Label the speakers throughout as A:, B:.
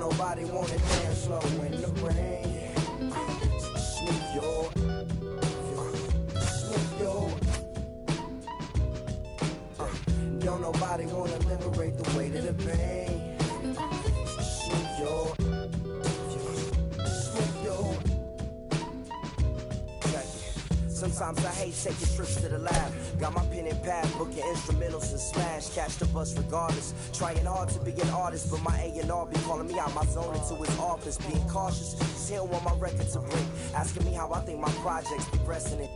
A: nobody wanna dance slow in the rain. Sneak your, don't nobody wanna liberate the weight of the pain. Sneak your. Sometimes I hate taking trips to the lab. Got my pen and pad, booking instrumentals and smash. Catch the bus regardless. Trying hard to be an artist, but my A&R be calling me out my zone into his office. Being cautious, cause he don't want my record to break. Asking me how I think my project's progressing it.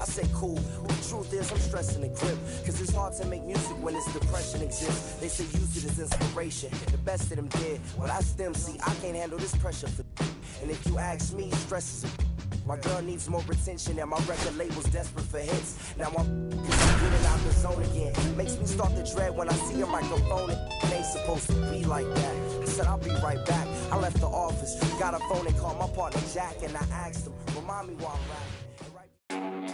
A: I say cool, but the truth is I'm stressing the grip. Cause it's hard to make music when this depression exists. They say use it as inspiration. The best of them did. Well, that's them, see, I can't handle this pressure for. And if you ask me, stress is a. My girl needs more attention and my record label's desperate for hits. Now I'm getting out the zone again. Makes me start to dread when I see a microphone. It ain't supposed to be like that. I said I'll be right back. I left the office, got a phone and called my partner Jack, and I asked him, remind me while I'm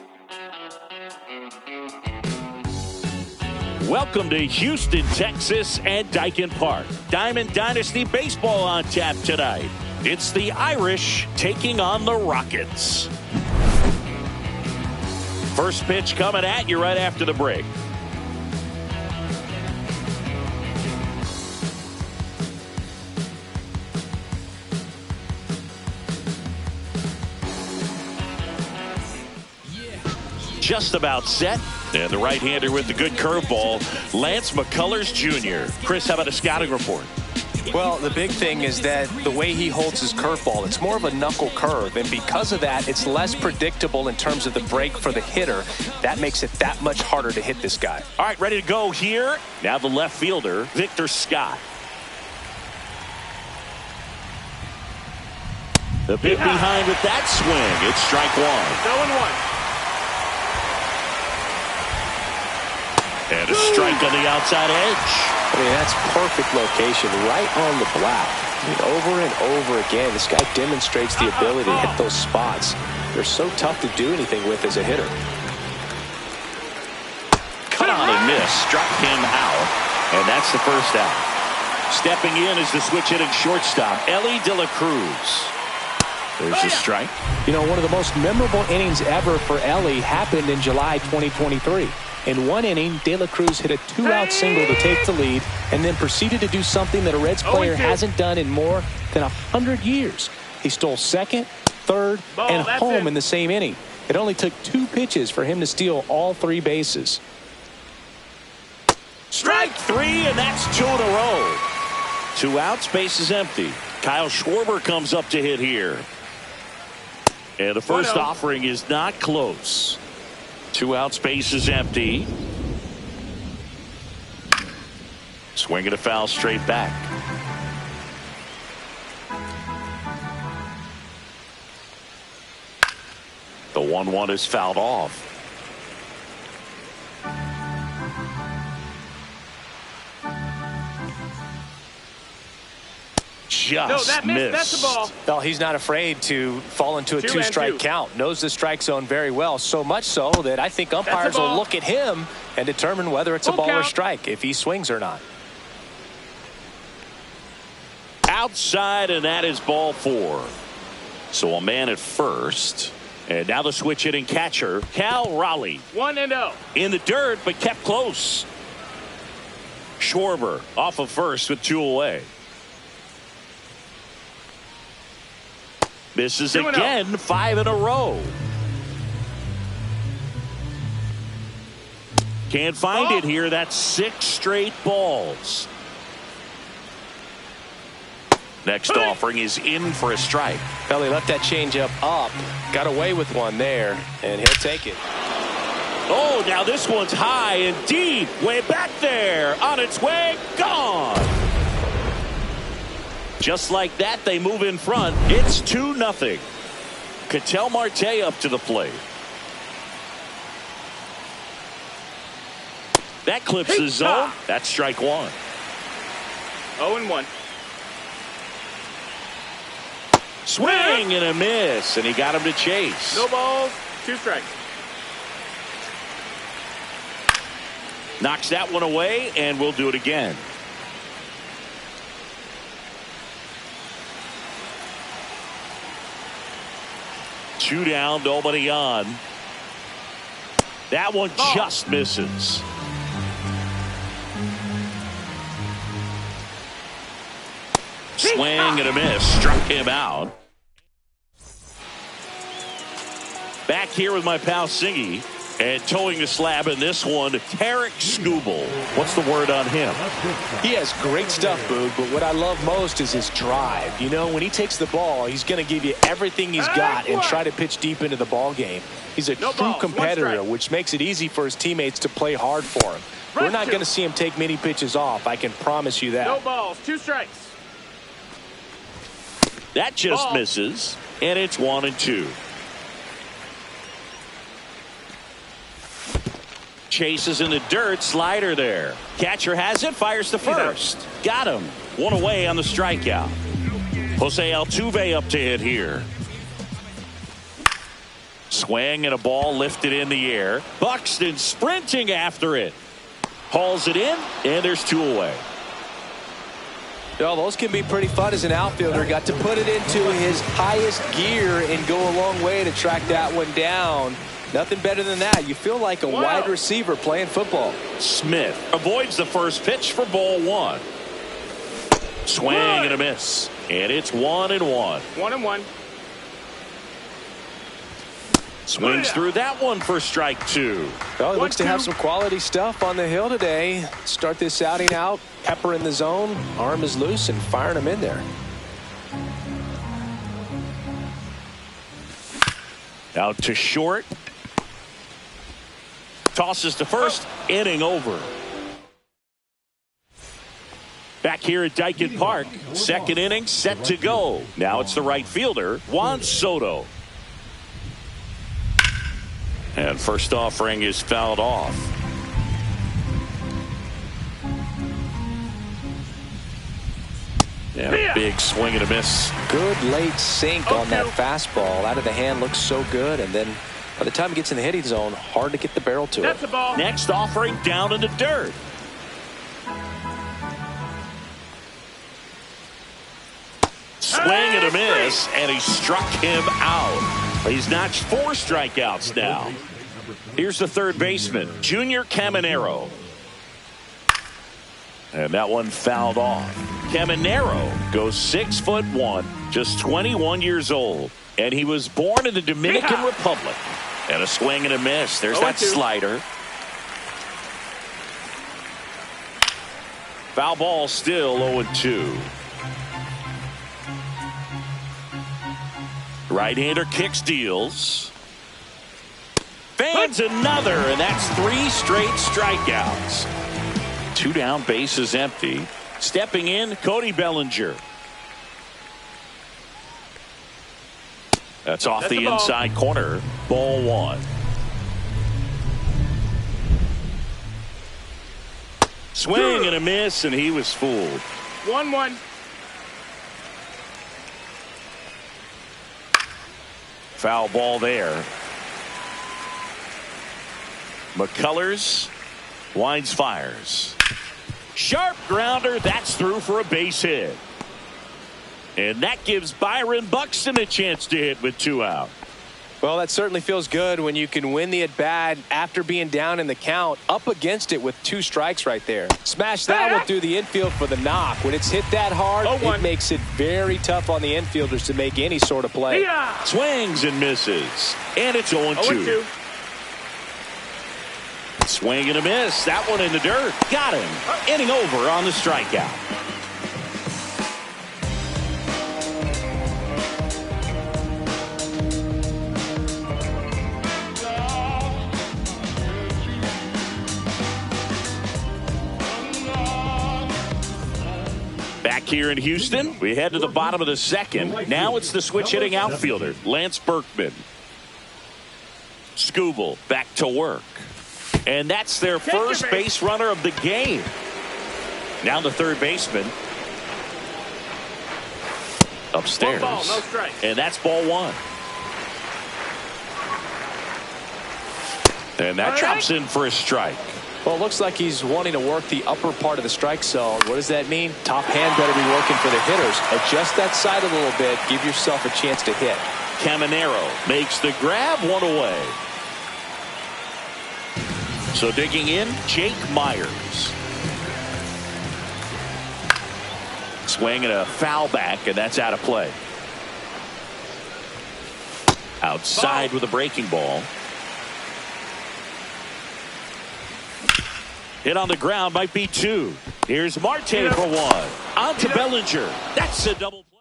A: rapping.
B: Welcome to Houston, Texas and Dyken Park. Diamond Dynasty Baseball on tap tonight. It's the Irish taking on the Rockets. First pitch coming at you right after the break. Just about set. And the right-hander with the good curveball, Lance McCullers Jr. Chris, how about a scouting report?
C: Well, the big thing is that the way he holds his curveball, it's more of a knuckle curve. And because of that, it's less predictable in terms of the break for the hitter. That makes it that much harder to hit this guy.
B: All right, ready to go here. Now the left fielder, Victor Scott. The bit behind with that swing. It's strike one. 0-1. And a strike on the outside edge.
C: I mean, that's perfect location, right on the block. I mean, over and over again, this guy demonstrates the ability to hit those spots. They're so tough to do anything with as a hitter.
B: Cut on and miss. Struck him out. And that's the first out. Stepping in is the switch hitting shortstop, Ellie De La Cruz. There's a strike.
C: You know, one of the most memorable innings ever for Ellie happened in July 2023. In one inning, De La Cruz hit a two-out single to take the lead and then proceeded to do something that a Reds player hasn't done in more than 100 years. He stole second, third, and home in the same inning. It only took 2 pitches for him to steal all 3 bases.
B: Strike 3, and that's 2 in a row. 2 outs, base is empty. Kyle Schwarber comes up to hit here. And the first offering is not close. 2 outs, base is empty. Swinging a foul straight back. The 1-1 is fouled off. Just missed.
D: That's the ball.
C: Well, he's not afraid to fall into a 2-strike count. Knows the strike zone very well. So much so that I think umpires will look at him and determine whether it's a ball or strike, if he swings or not.
B: Outside, and that is ball 4. So a man at first. And now the switch hitting catcher, Cal Raleigh.
D: 1-0.
B: In the dirt, but kept close. Schwarber off of first with 2 away. Misses again, 5 in a row. Can't find it here. That's 6 straight balls. Next offering is in for a strike.
C: Well, he left that changeup up, got away with one there, and he'll take it.
B: Oh, now this one's high and deep, way back there, on its way, gone. Just like that, they move in front. It's 2-0. Ketel Marte up to the plate. That clips the zone. That's strike 1.
D: 0-1.
B: Swing and a miss, and he got him to chase.
D: No balls, 2 strikes.
B: Knocks that one away, and we'll do it again. 2 down, nobody on. That one just misses. Swing and a miss. Struck him out. Back here with my pal Singy. And towing the slab in this one, Tarek Skubal. What's the word on him?
C: He has great stuff, Boog, but what I love most is his drive. You know, when he takes the ball, he's going to give you everything he's got and try to pitch deep into the ball game. He's a true competitor, which makes it easy for his teammates to play hard for him. We're not going to see him take many pitches off. I can promise you that.
D: No balls, 2 strikes.
B: That just misses, and it's 1-2. Chases in the dirt, slider there. Catcher has it, fires to first. Got him. 1 away on the strikeout. Jose Altuve up to hit here. Swing and a ball lifted in the air. Buxton sprinting after it. Hauls it in, and there's 2 away.
C: Well, those can be pretty fun as an outfielder. Got to put it into his highest gear and go a long way to track that one down. Nothing better than that. You feel like a wide receiver playing football.
B: Smith avoids the first pitch for ball 1. Swing and a miss. And it's 1-1.
D: 1-1.
B: Swings through that one for strike 2.
C: Well, he looks to have some quality stuff on the hill today. Start this outing out. Pepper in the zone. Arm is loose and firing him in there.
B: Out to short. Tosses to first. Inning over. Back here at Dyken Park. Second inning set to go. Now it's the right fielder, Juan Soto. And first offering is fouled off. And a big swing and a miss.
C: Good late sink on that fastball. Out of the hand, looks so good. And then by the time it gets in the hitting zone, hard to get the barrel to it.
B: Next offering down in the dirt. Swing and a miss, and he struck him out. He's notched 4 strikeouts now. Here's the third baseman, Junior Caminero. And that one fouled off. Caminero goes 6'1", just 21 years old. And he was born in the Dominican Republic. And a swing and a miss. There's that slider. Foul ball still 0-2. Right-hander kicks, deals. Fans another, and that's 3 straight strikeouts. 2 down, bases empty. Stepping in, Cody Bellinger. That's off the inside corner. Ball 1. Swing and a miss, and he was fooled.
D: 1-1.
B: Foul ball there. McCullers winds, fires. Sharp grounder. That's through for a base hit. And that gives Byron Buxton a chance to hit with 2 out.
C: Well, that certainly feels good when you can win the at-bat after being down in the count, up against it with 2 strikes right there. Smash that one through the infield for the knock. When it's hit that hard, it makes it very tough on the infielders to make any sort of play.
B: Swings and misses. And it's 0-2. Swing and a miss. That one in the dirt. Got him. Inning over on the strikeout. Back here in Houston, we head to the bottom of the second. Now it's the switch hitting outfielder, Lance Berkman. Skubal back to work. And that's their first base runner of the game. Now the third baseman. Upstairs.
D: Ball, no strike.
B: And that's ball 1. And that drops in for a strike.
C: Well, it looks like he's wanting to work the upper part of the strike zone. What does that mean? Top hand better be working for the hitters. Adjust that side a little bit. Give yourself a chance to hit.
B: Caminero makes the grab, one away. So digging in, Jake Myers. Swing and a foul back, and that's out of play. Outside with a breaking ball. Hit on the ground, might be two. Here's Marte for one. On to Bellinger. That's a double play.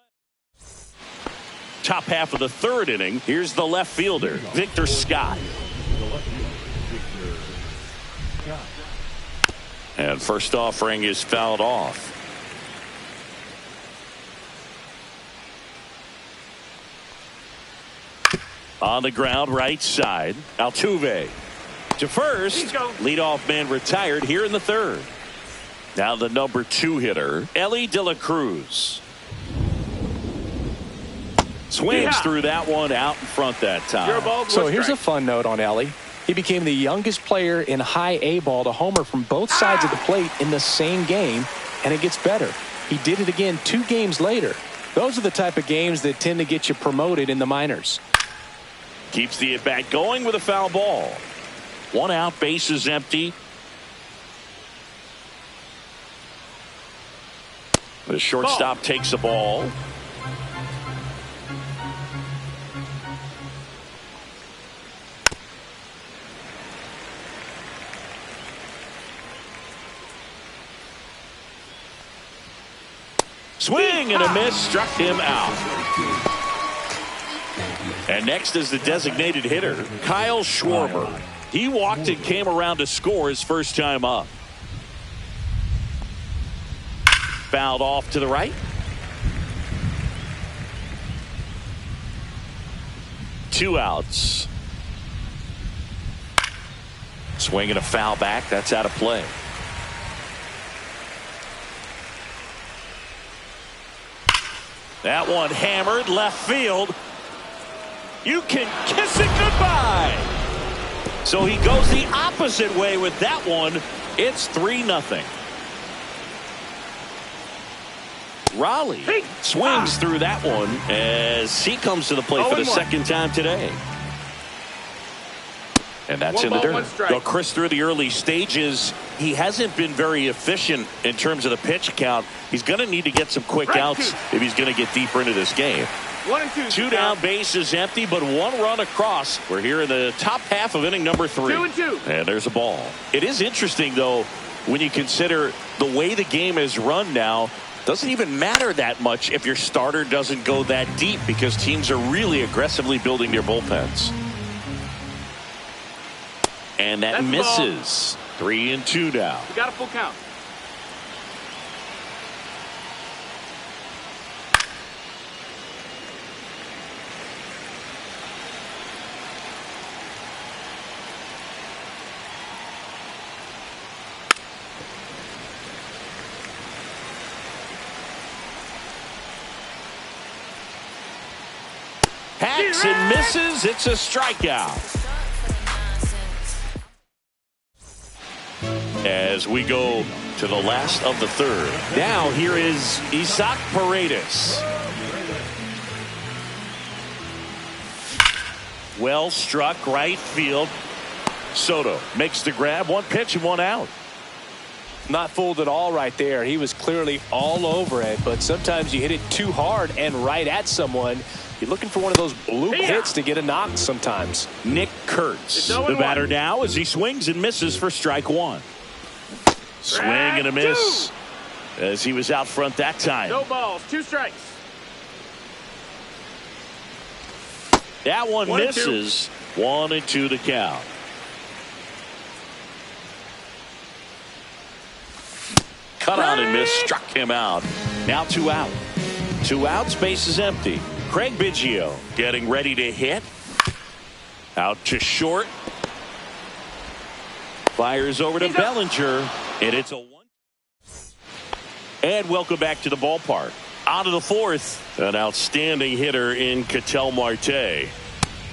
B: Top half of the third inning. Here's the left fielder, Victor Scott. And first offering is fouled off. On the ground, right side. Altuve to first. Leadoff man retired here in the third. Now the number 2 hitter, Elly De La Cruz. Swings through that one out in front that time.
C: So here's a fun note on Elly. He became the youngest player in high A ball to homer from both sides of the plate in the same game, and it gets better. He did it again 2 games later. Those are the type of games that tend to get you promoted in the minors.
B: Keeps the at-bat going with a foul ball. 1 out, bases empty. The shortstop takes the ball. Swing and a miss, struck him out. And next is the designated hitter, Kyle Schwarber. He walked and came around to score his first time up. Fouled off to the right. Two outs. Swing and a foul back. That's out of play. That one hammered left field. You can kiss it goodbye. So he goes the opposite way with that one. It's 3-0. Raleigh swings through that one as he comes to the plate for the second time today. And that's in the dirt. Though Chris, through the early stages, he hasn't been very efficient in terms of the pitch count. He's going to need to get some quick outs if he's going to get deeper into this game.
D: 1 and 2.
B: 2 down, bases empty, but 1 run across. We're here in the top half of inning number 3.
D: 2 and 2.
B: And there's a ball. It is interesting, though, when you consider the way the game is run now. Doesn't even matter that much if your starter doesn't go that deep because teams are really aggressively building their bullpens. And that misses. 3 and 2 now.
D: You got a full count.
B: Hacks and misses. It's a strikeout. As we go to the last of the third. Now here is Isaac Paredes. Well struck right field. Soto makes the grab. 1 pitch and 1 out.
C: Not fooled at all right there. He was clearly all over it, but sometimes you hit it too hard and right at someone. You're looking for one of those bloop hits to get a knock sometimes.
B: Nick Kurtz, the batter now, as he swings and misses for strike 1. Swing and a miss as he was out front that time.
D: No balls, 2 strikes.
B: That one misses. 1 and 2 to count. Cut on and miss, struck him out. Now 2 out. 2 outs, base is empty. Craig Biggio getting ready to hit. Out to short. Fires over to Bellinger, and it's a 1. And welcome back to the ballpark. Out of the 4th, an outstanding hitter in Ketel Marte.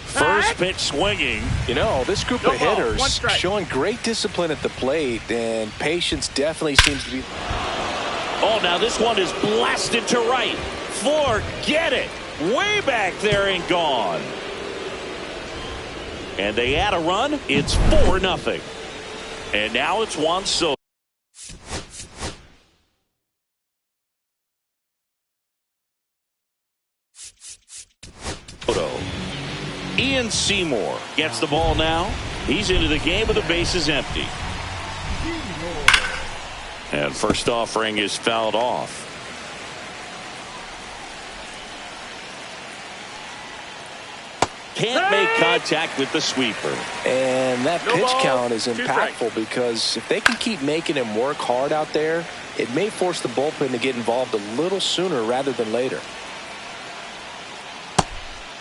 B: First pitch swinging.
C: You know, this group of hitters showing great discipline at the plate, and patience definitely seems to be.
B: Oh, now this one is blasted to right. Forget it. Way back there and gone. And they add a run. It's 4-0. And now it's Juan Soto. Ian Seymour gets the ball now. He's into the game with the bases empty. And first offering is fouled off. Can't make contact with the sweeper.
C: And that pitch
D: ball,
C: count is
D: 2 strikes.
C: impactful because if they can keep making him work hard out there, it may force the bullpen to get involved a little sooner rather than later.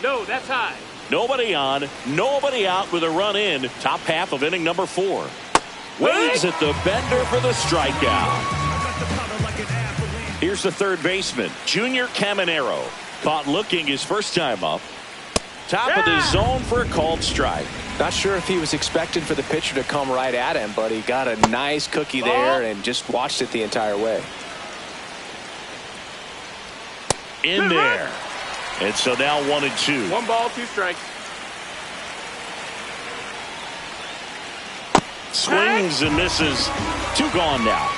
D: No, that's high.
B: Nobody on, nobody out with a run in. Top half of inning number 4. Waves at the bender for the strikeout. Here's the third baseman, Junior Caminero. Caught looking his first time up. Top of the zone for a called strike.
C: Not sure if he was expecting for the pitcher to come right at him, but he got a nice cookie there and just watched it the entire way.
B: In there. And so now 1-2.
D: 1 ball, 2 strikes.
B: Swings and misses. 2 gone now.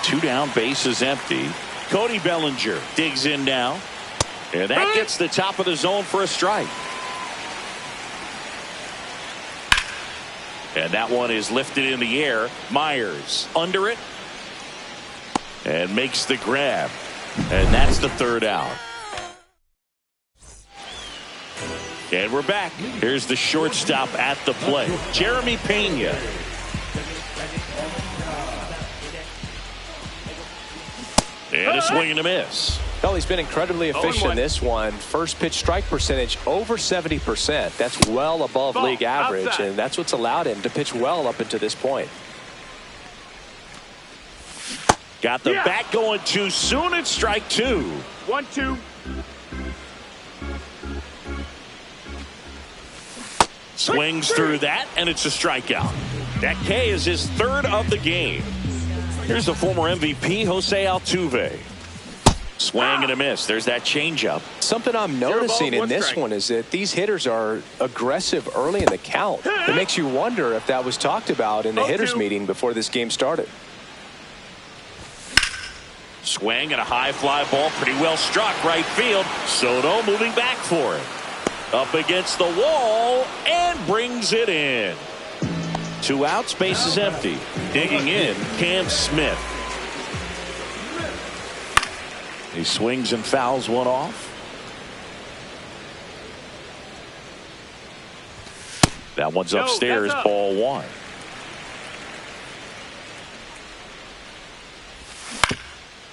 B: 2 down, bases empty. Cody Bellinger digs in now. And that gets the top of the zone for a strike. And that one is lifted in the air. Myers under it. And makes the grab. And that's the 3rd out. And we're back. Here's the shortstop at the plate, Jeremy Pena. And a swing and a miss.
C: Well, he's been incredibly efficient in this one. First pitch strike percentage over 70%. That's well above league average,
D: outside.
C: and that's what's allowed him to pitch well up until this point.
B: Got the bat going too soon. It's strike 2.
D: 1-2.
B: Swings through that, and it's a strikeout. That K is his 3rd of the game. Here's the former MVP, Jose Altuve. Swing and a miss. There's that changeup.
C: Something I'm noticing in this one is that these hitters are aggressive early in the count. It makes you wonder if that was talked about in the hitters meeting before this game started.
B: Swing and a high fly ball, pretty well struck right field. Soto moving back for it. Up against the wall and brings it in. 2 outs, base is empty. Digging in, Cam Smith. He swings and fouls one off. That one's upstairs, ball 1.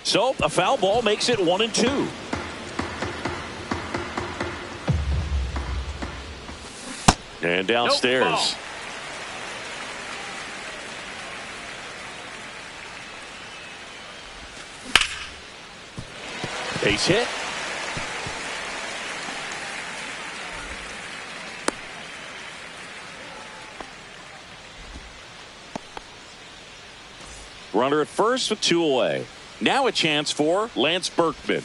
B: So a foul ball makes it 1-2. And downstairs. Base hit. Runner at first with 2 away. Now a chance for Lance Berkman.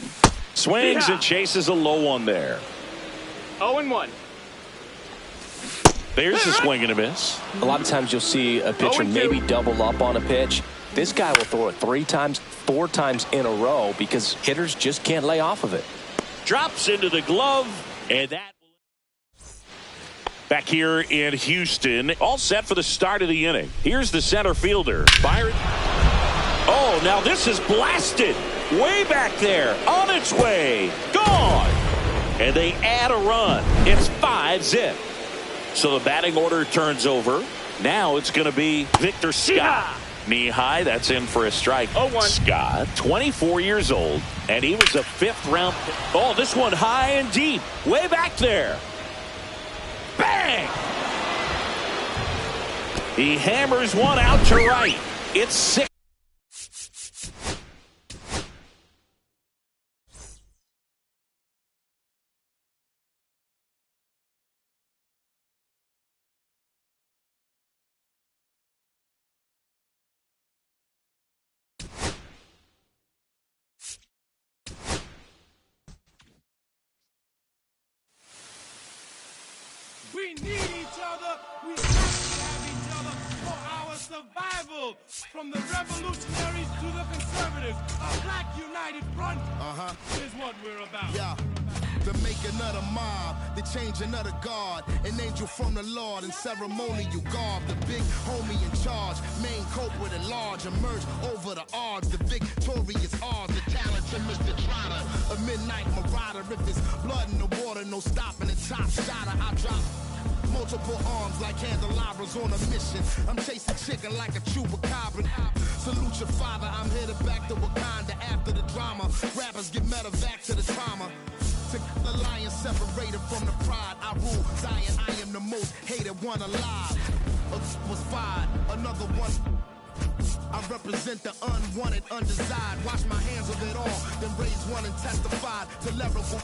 B: Swings and chases a low one there.
D: 0-1.
B: There's a swing and a miss.
C: A lot of times you'll see a pitcher maybe double up on a pitch. This guy will throw it 3 times, 4 times in a row because hitters just can't lay off of it.
B: Drops into the glove, and that. Back here in Houston, all set for the start of the inning. Here's the center fielder, Byron. Oh, now this is blasted. Way back there, on its way, gone. And they add a run. It's 5-zip. So the batting order turns over. Now it's going to be Victor Scott. Knee high, that's in for a strike.
D: 0-1.
B: Scott, 24 years old, and he was a 5th round. Oh, this one high and deep, way back there. Bang! He hammers one out to right. It's 6.
E: survival from the revolutionaries to the conservatives. A black united front is what we're about.
F: Yeah. The making of the mob, the changing of the guard, an angel from the Lord in ceremonial garb, the big homie in charge, main culprit at large, emerge over the odds, the victorious odds, the talented Mr. Trotter, a midnight marauder, if it's blood in the water, no stopping the top shotter, I drop multiple arms like candelabras on a mission. I'm chasing chicken like a chupacabra. Salute your father, I'm headed back to Wakanda after the drama. Rappers get medevac to the trauma. To the lion separated from the pride. I rule Zion, I am the most hated one alive. Was fired, another one. I represent the unwanted, undesired. Wash my hands of it all, then raise one and testified to lyrical.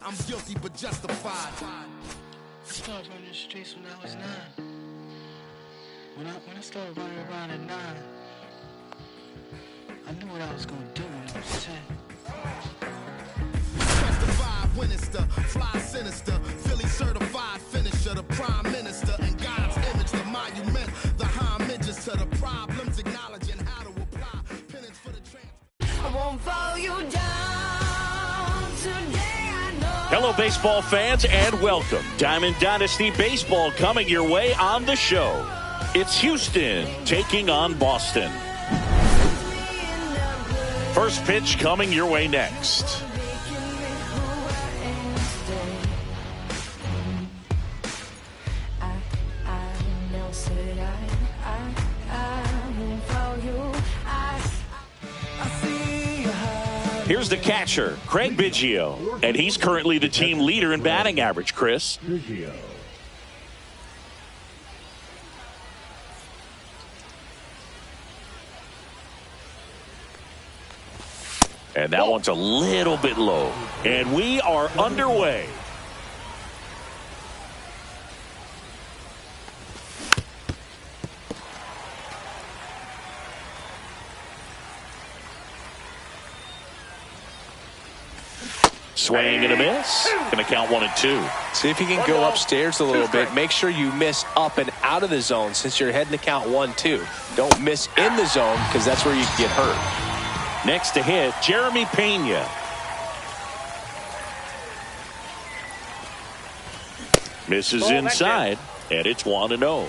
F: I'm guilty but justified.
G: I started running the streets when I was 9. When I started running around at 9, I knew what I was gonna do when I was 10.
F: Testified minister, fly sinister, Philly certified finisher, the prime minister, and God's image, the monument, the homages to the problems, acknowledging how to apply penance for the trans.
H: I won't follow you down today.
B: Hello, baseball fans, and welcome. Diamond Dynasty Baseball coming your way on the show. It's Houston taking on Boston. First pitch coming your way next. Here's the catcher, Craig Biggio, and he's currently the team leader in batting average, Chris. And that one's a little bit low. And we are underway. Swing and a miss. Gonna count 1 and 2.
C: See if you can go upstairs a little bit. Make sure you miss up and out of the zone since you're heading to count 1-2. Don't miss in the zone because that's where you can get hurt.
B: Next to hit, Jeremy Pena. Misses inside, and it's 1-0.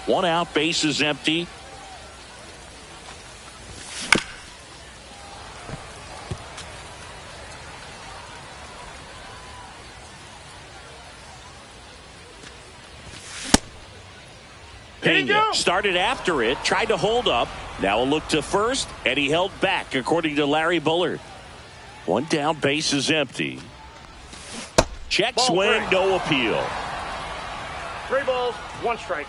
B: 1 out, bases empty. Pena started after it, tried to hold up. Now a look to first, and he held back, according to Larry Bullard. 1 down, bases empty. Check swing, no appeal.
D: 3 balls, 1 strike.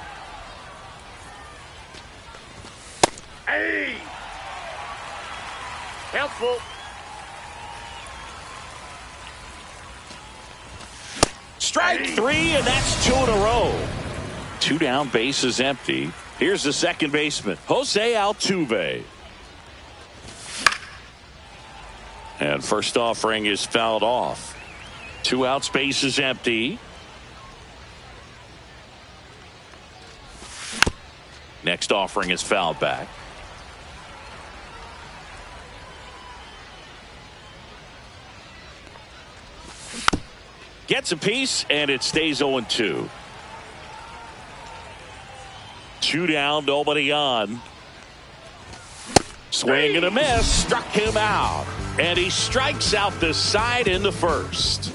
D: Hey! Count full.
B: Strike 3, and that's 2 in a row. 2 down, bases empty. Here's the second baseman, Jose Altuve. And first offering is fouled off. 2 outs, bases empty. Next offering is fouled back. Gets a piece, and it stays 0-2. 2 down, nobody on. Swing and a miss, struck him out. And he strikes out the side in the first.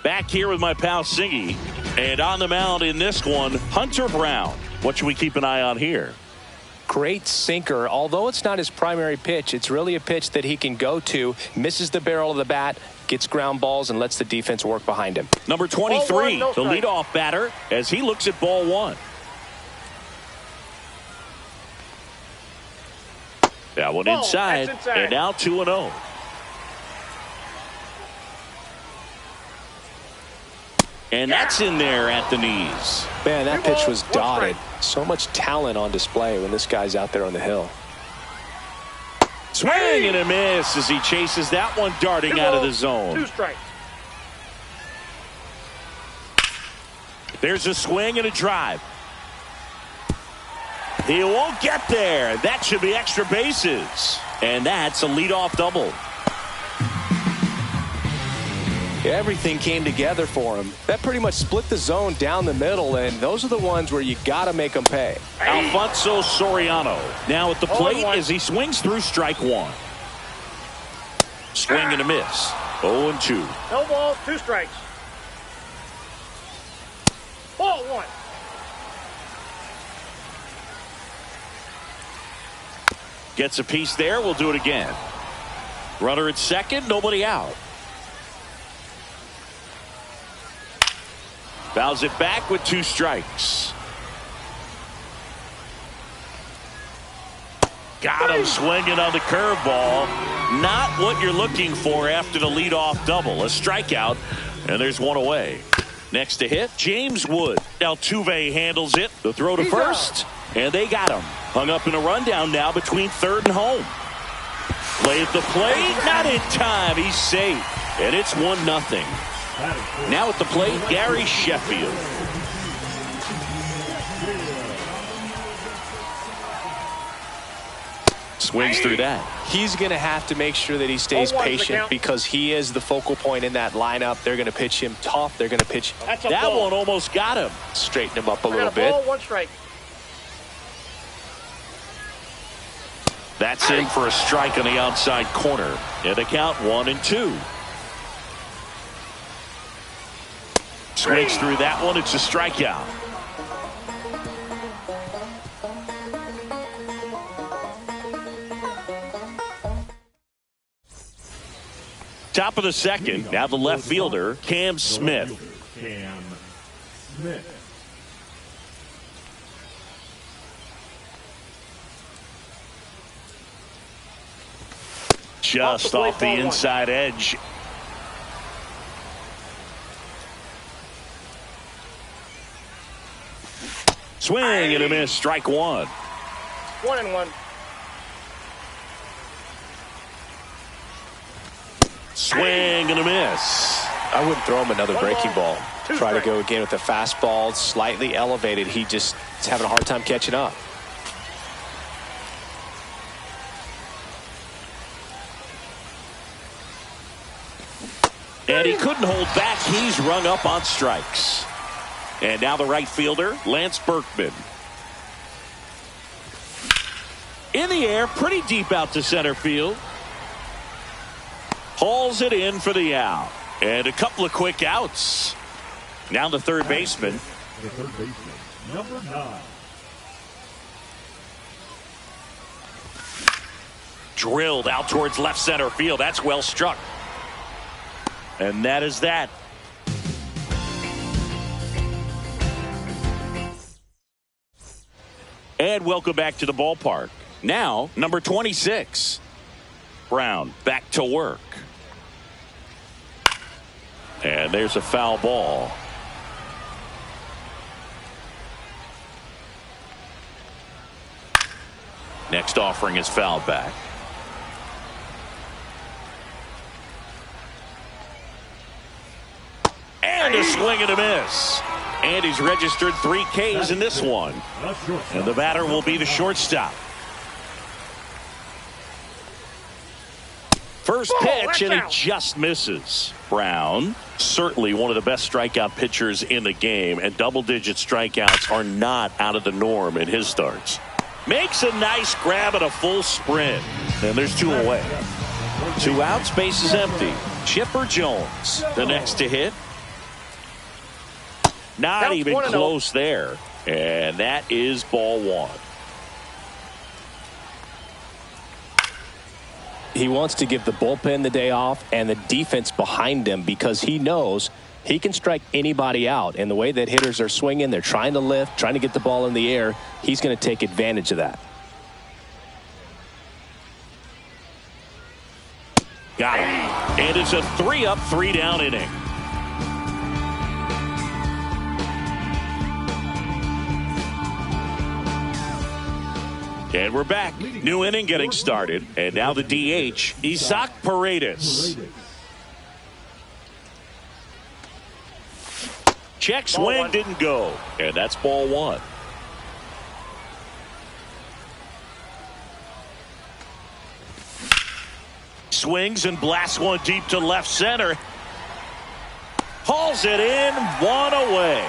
B: Back here with my pal Singy. And on the mound in this one, Hunter Brown. What should we keep an eye on here?
C: Great sinker. Although it's not his primary pitch, it's really a pitch that he can go to. Misses the barrel of the bat, gets ground balls, and lets the defense work behind him.
B: Number 23, the leadoff batter, as he looks at ball 1. That one inside, and now 2-0. And that's in there at the knees.
C: Man, that pitch was dotted. So much talent on display when this guy's out there on the hill.
B: Swing and a miss as he chases that one darting out of the zone.
D: 2 strikes.
B: There's a swing and a drive. He won't get there. That should be extra bases. And that's a leadoff double.
C: Everything came together for him. That pretty much split the zone down the middle, and those are the ones where you got to make them pay.
B: Alfonso Soriano now at the plate as he swings through strike one. Swing and a miss. 0-2.
D: No balls, 2 strikes. Ball 1.
B: Gets a piece there. We'll do it again. Runner at second, nobody out. Fouls it back with 2 strikes. Got him swinging on the curveball. Not what you're looking for after the leadoff double. A strikeout, and there's 1 away. Next to hit, James Wood. Altuve handles it. The throw to first, and they got him. Hung up in a rundown now between third and home. Play at the plate, not in time. He's safe, and it's 1-0. Now at the plate, Gary Sheffield. Swings through that.
C: He's going to have to make sure that he stays patient because he is the focal point in that lineup. They're going to pitch him tough. They're going to pitch.
B: That one almost got him.
C: Straighten him up a little bit.
D: Ball, 1 strike.
B: That's in for a strike on the outside corner. And the count 1-2. Swings through that one. It's a strikeout. Top of the second. Now the left fielder, Cam Smith. Just off the inside edge. Swing and a miss. Strike 1.
D: 1-1.
B: Swing and a miss.
C: I wouldn't throw him another breaking ball. Try to go again with the fastball, slightly elevated. He just is having a hard time catching up.
B: And he couldn't hold back. He's rung up on strikes. And now the right fielder, Lance Berkman. In the air, pretty deep out to center field. Hauls it in for the out. And a couple of quick outs. Now the third baseman.
E: Number 9.
B: Drilled out towards left center field. That's well struck. And that is that. And welcome back to the ballpark. Now, number 26. Brown back to work. And there's a foul ball. Next offering is fouled back. And a swing and a miss. And he's registered 3 Ks in this one. And the batter will be the shortstop. First pitch, and he just misses. Brown, certainly one of the best strikeout pitchers in the game, and double-digit strikeouts are not out of the norm in his starts. Makes a nice grab at a full sprint. And there's 2 away. 2 outs, base is empty. Chipper Jones, the next to hit. Not even close there. And that is ball 1.
C: He wants to give the bullpen the day off and the defense behind him because he knows he can strike anybody out. And the way that hitters are swinging, they're trying to lift, trying to get the ball in the air. He's going to take advantage of that.
B: Got him. And it's a 3-up, 3-down inning. And we're back. New inning getting started. And now the DH, Isaac Paredes. Check swing didn't go. And that's ball one. Swings and blasts one deep to left center. Hauls it in, one away.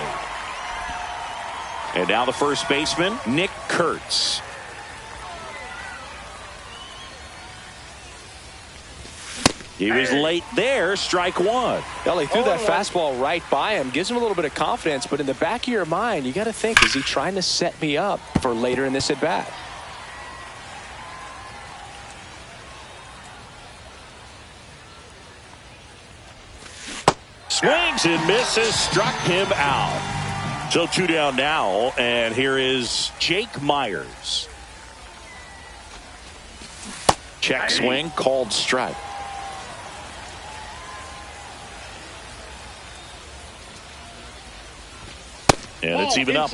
B: And now the first baseman, Nick Kurtz. He was late there, strike one.
C: Well, he threw that fastball right by him, gives him a little bit of confidence, but in the back of your mind, you got to think, is he trying to set me up for later in this at bat?
B: Swings and misses, struck him out. So 2 down now, and here is Jake Myers. Check swing, called strike. And it's even up.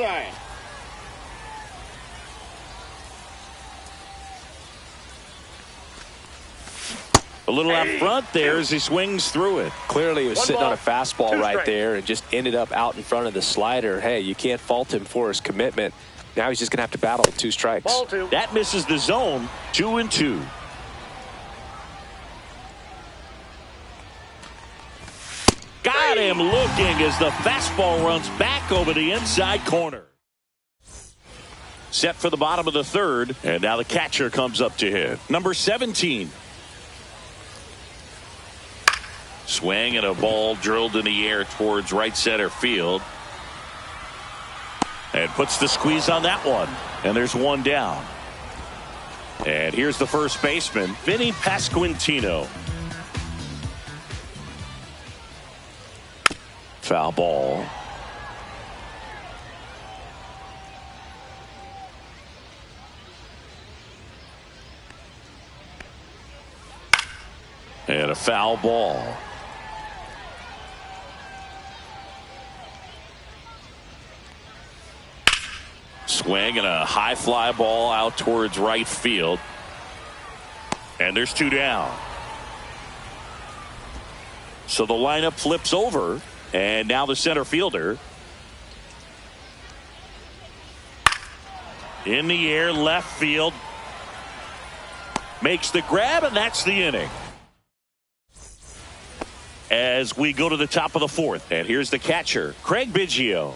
B: A little out front there as he swings through it.
C: Clearly he was sitting on a fastball right there and just ended up out in front of the slider. Hey, you can't fault him for his commitment. Now he's just going to have to battle with 2 strikes.
D: Ball 2.
B: That misses the zone. 2-2. Got him looking as the fastball runs back over the inside corner. Set for the bottom of the third, and now the catcher comes up to hit. Number 17. Swing and a ball drilled in the air towards right center field. And puts the squeeze on that one. And there's one down. And here's the first baseman, Vinny Pasquantino. Foul ball. And a foul ball. Swing and a high fly ball out towards right field. And there's 2 down. So the lineup flips over. And now the center fielder. In the air, left field. Makes the grab, and that's the inning. As we go to the top of the fourth. And here's the catcher, Craig Biggio.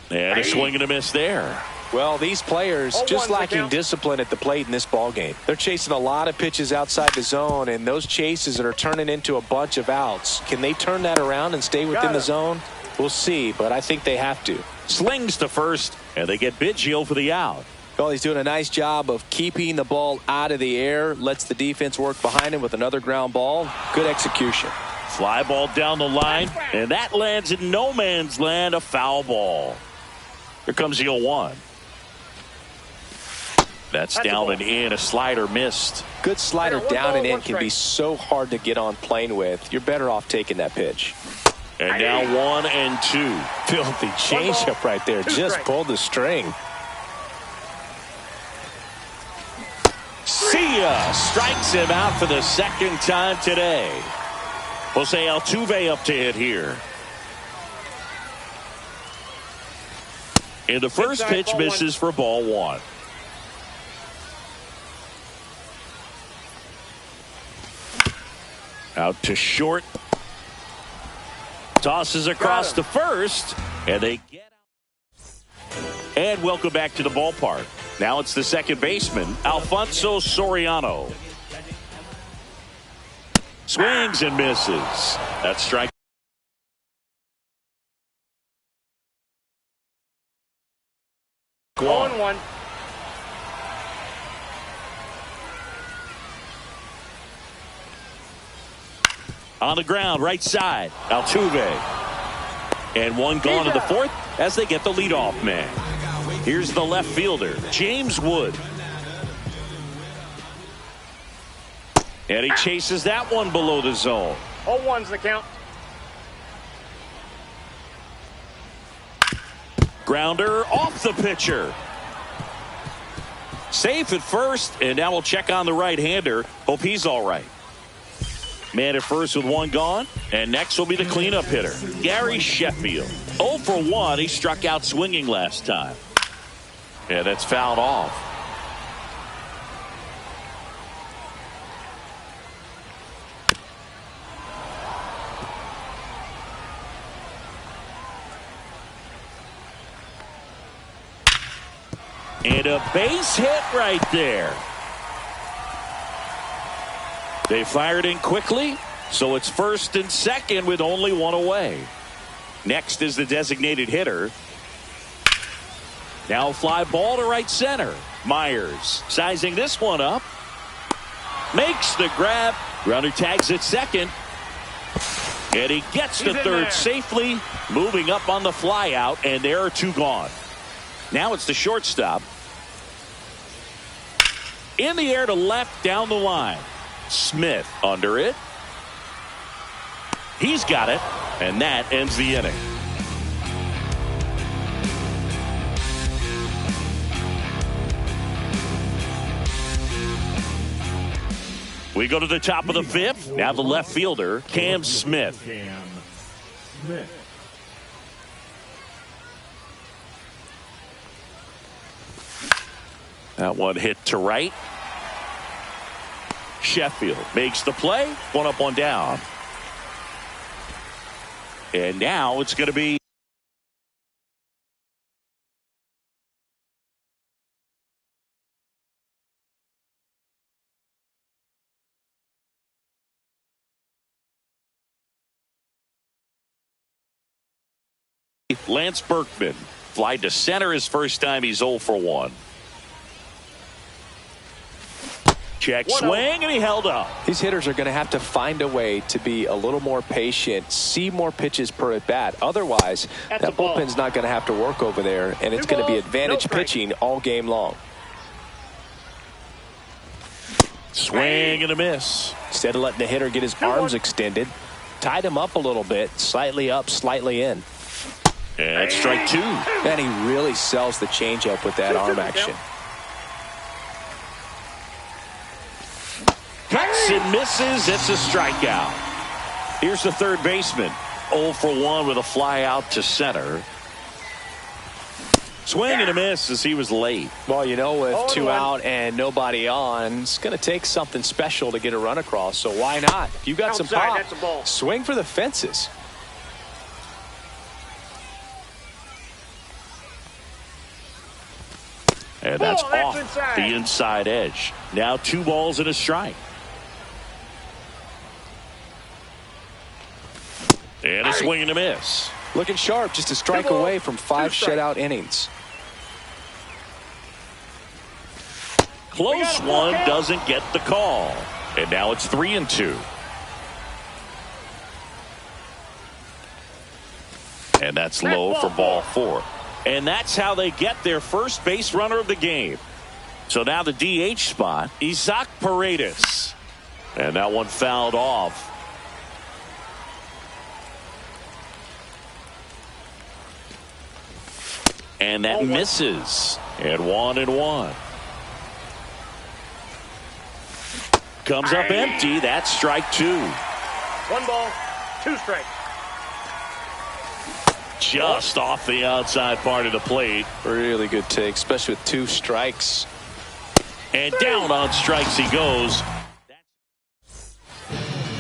B: And a swing and a miss there.
C: Well, these players just lacking discipline at the plate in this ball game. They're chasing a lot of pitches outside the zone, and those chases that are turning into a bunch of outs. Can they turn that around and stay within the zone? We'll see, but I think they have to.
B: Slings to first, and they get Biggio for the out.
C: Well, he's doing a nice job of keeping the ball out of the air, lets the defense work behind him with another ground ball. Good execution.
B: Fly ball down the line, and that lands in no man's land, a foul ball. Here comes the 0-1. That's down and in. A slider missed.
C: Good slider down and in can be so hard to get on plane with. You're better off taking that pitch.
B: And now 1-2.
C: Filthy changeup right there. Just pulled the string.
B: See ya. Strikes him out for the second time today. Jose Altuve up to hit here. And the first pitch misses for ball 1. Out to short. Tosses across to first. And they get out. And welcome back to the ballpark. Now it's the second baseman, Alfonso Soriano. Swings and misses. That's strike.
D: One, one.
B: On the ground, right side, Altuve. And one gone to the fourth as they get the leadoff man. Here's the left fielder, James Wood. And he chases that one below the zone.
D: 0-1's the count.
B: Grounder off the pitcher. Safe at first, and now we'll check on the right-hander. Hope he's all right. Man at first with one gone. And next will be the cleanup hitter, Gary Sheffield. 0 for 1. He struck out swinging last time. And that's fouled off. And a base hit right there. They fired in quickly, so it's first and second with only one away. Next is the designated hitter. Now fly ball to right center. Myers sizing this one up. Makes the grab. Runner tags at second. And he gets to third safely. Moving up on the fly out, and there are two gone. Now it's the shortstop. In the air to left down the line. Smith under it. He's got it. And that ends the inning. We go to the top of the fifth. Now the left fielder, Cam Smith. That one hit to right. Sheffield makes the play. One up, one down. And now it's going to be Lance Berkman. Fly to center his first time. He's 0 for 1. Check swing, and he held up.
C: These hitters are going to have to find a way to be a little more patient, see more pitches per at bat. Otherwise, that bullpen's not going to have to work over there, and it's going to be advantage pitching all game long.
B: Swing and a miss.
C: Instead of letting the hitter get his arms extended, tied him up a little bit, slightly up, slightly in.
B: And strike two.
C: And he really sells the changeup with that arm action.
B: Cuts and misses. It's a strikeout. Here's the third baseman. 0 for 1 with a fly out to center. Swing and a miss as he was late.
C: Well, you know, with 2 out and nobody on, it's going to take something special to get a run across. So why not? If you got some pop, swing for the fences.
B: And that's off the inside edge. Now 2 balls and a strike. And a swing and a miss.
C: Looking sharp, just a strike away from 5 shutout innings.
B: Close one, doesn't get the call. And now it's 3-2. And that's low for ball 4. And that's how they get their first base runner of the game. So now the DH spot, Isaac Paredes. And that one fouled off. And that misses. And 1-1. Comes up empty. That's strike 2.
D: 1 ball, 2 strikes.
B: Just off the outside part of the plate.
C: Really good take, especially with 2 strikes.
B: And down on strikes he goes.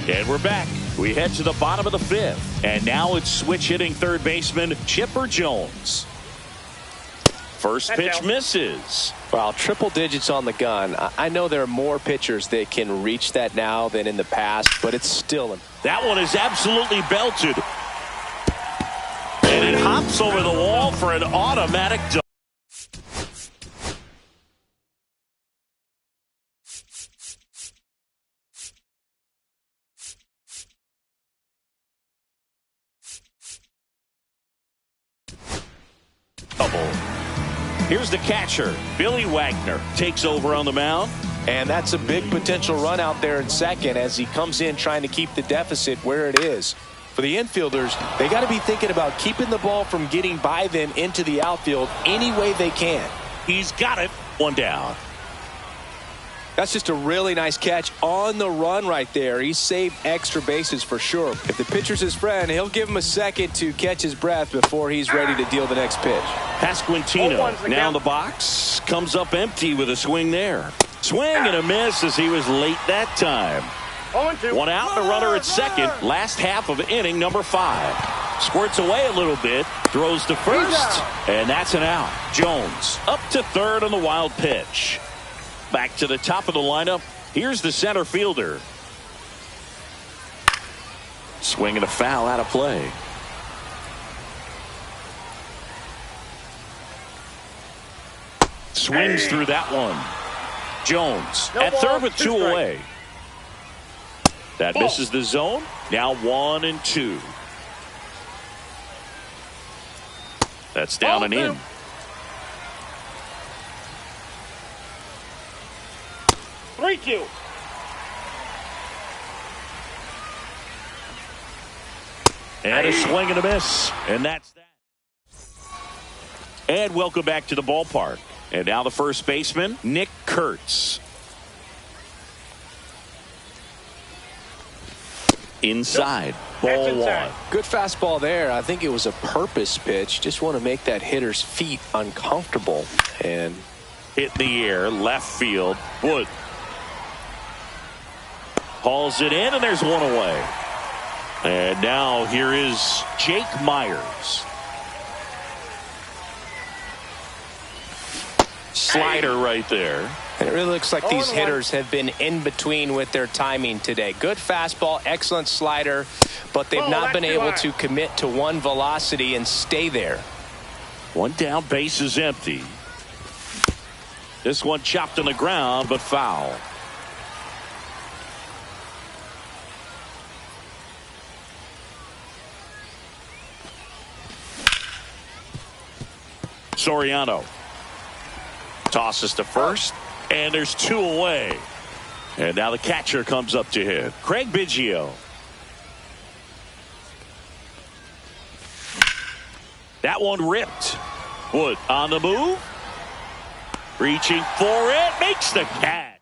B: And we're back. We head to the bottom of the 5th. And now it's switch hitting third baseman Chipper Jones. First pitch misses.
C: Wow, triple digits on the gun. I know there are more pitchers that can reach that now than in the past, but it's still.
B: That one is absolutely belted. And it hops over the wall for an automatic double. Here's the catcher, Billy Wagner, takes over on the mound.
C: And that's a big potential run out there in second as he comes in trying to keep the deficit where it is. For the infielders, they got to be thinking about keeping the ball from getting by them into the outfield any way they can.
B: He's got it. 1 down.
C: That's just a really nice catch on the run right there. He saved extra bases for sure. If the pitcher's his friend, he'll give him a second to catch his breath before he's ready to deal the next pitch.
B: Pasquantino now in the box. Comes up empty with a swing there. Swing and a miss as he was late that time.
D: 0-2.
B: One out and a runner at second. Last half of inning number 5. Squirts away a little bit. Throws to first. And that's an out. Jones up to third on the wild pitch. Back to the top of the lineup. Here's the center fielder. Swing and a foul out of play. Swings through that one. Jones at third with 2 away. That misses the zone. Now 1-2. That's down and in.
D: 3-2.
B: And a swing and a miss. And that's that. And welcome back to the ballpark. And now the first baseman, Nick Kurtz. Inside. Ball 1.
C: Good fastball there. I think it was a purpose pitch. Just want to make that hitter's feet uncomfortable. And
B: hit in the air, left field. Wood hauls it in, and there's one away. And now here is Jake Myers. Slider right there.
C: And it really looks like these hitters have been in between with their timing today. Good fastball, excellent slider, but they've not been able to commit to one velocity and stay there.
B: One down, base is empty. This one chopped on the ground, but foul. Soriano tosses to first, and there's 2 away. And now the catcher comes up to hit. Craig Biggio. That one ripped. Wood on the move. Reaching for it. Makes the catch.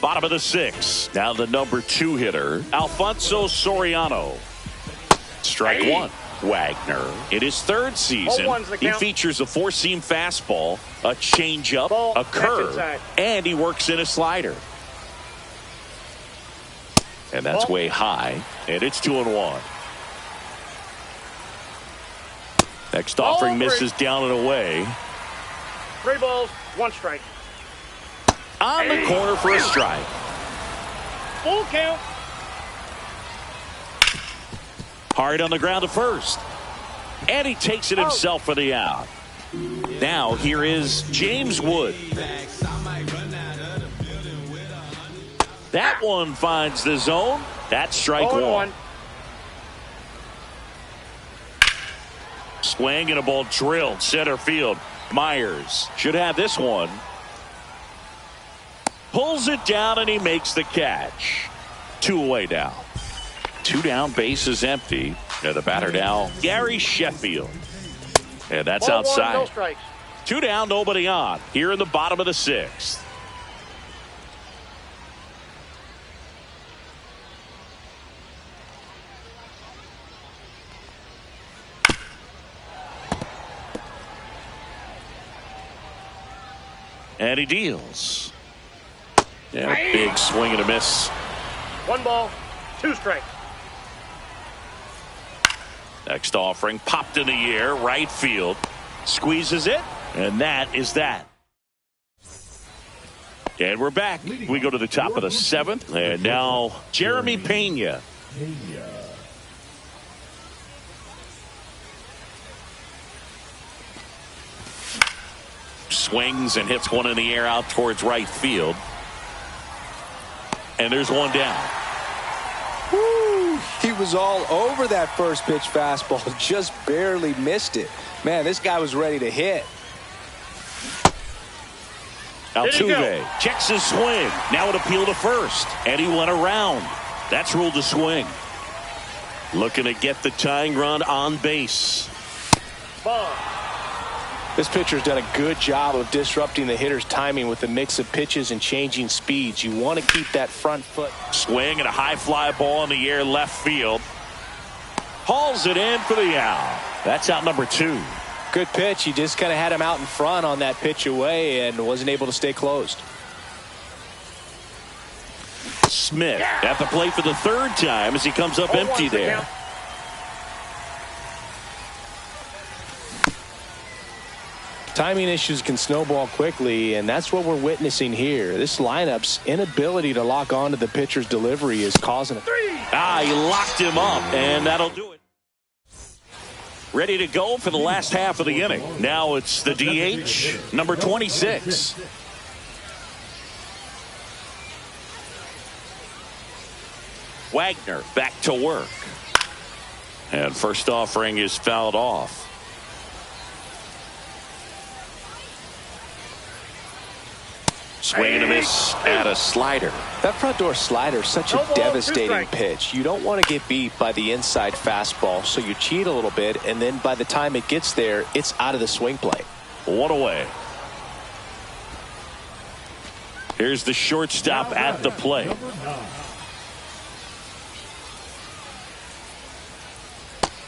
B: Bottom of the 6th. Now the number 2 hitter, Alfonso Soriano. Strike 1. Wagner in his 3rd season. He features a 4-seam fastball, a changeup, a curve, and he works in a slider. And that's way high, and it's 2-1. Next offering misses down and away.
D: 3 balls, 1 strike.
B: On the corner for a strike.
D: Full count.
B: Hard on the ground to first. And he takes it himself for the out. Now here is James Wood. That one finds the zone. That's strike 1. Swing and a ball drilled center field. Myers should have this one. Pulls it down and he makes the catch. 2 away now. 2 down, base is empty. And the batter now, Gary Sheffield. And that's outside.
D: 1, no strikes.
B: 2 down, nobody on. Here in the bottom of the 6th. And he deals. And a big swing and a miss.
D: 1 ball, 2 strikes.
B: Next offering popped in the air, right field. Squeezes it, and that is that. And we're back. We go to the top of the 7th, and now Jeremy Pena. Swings and hits one in the air out towards right field. And there's one down.
C: Woo, he was all over that first pitch fastball, just barely missed it. Man, this guy was ready to hit.
B: Altuve checks his swing. Now an appeal to first, and he went around. That's ruled a swing. Looking to get the tying run on base.
D: Ball.
C: This pitcher's done a good job of disrupting the hitter's timing with a mix of pitches and changing speeds. You want to keep that front foot.
B: Swing and a high fly ball in the air left field. Hauls it in for the out. That's out number 2.
C: Good pitch. He just kind of had him out in front on that pitch away and wasn't able to stay closed.
B: Smith at the plate for the 3rd time as he comes up empty there.
C: Timing issues can snowball quickly, and that's what we're witnessing here. This lineup's inability to lock onto the pitcher's delivery is causing it.
B: He locked him up, and that'll do it. Ready to go for the last half of the inning. Now it's the DH, number 26. Wagner back to work. And first offering is fouled off. Swing and a miss at a slider.
C: That front door slider is such a devastating pitch. You don't want to get beat by the inside fastball, so you cheat a little bit, and then by the time it gets there, it's out of the swing plane.
B: 1 away. Here's the shortstop at the plate.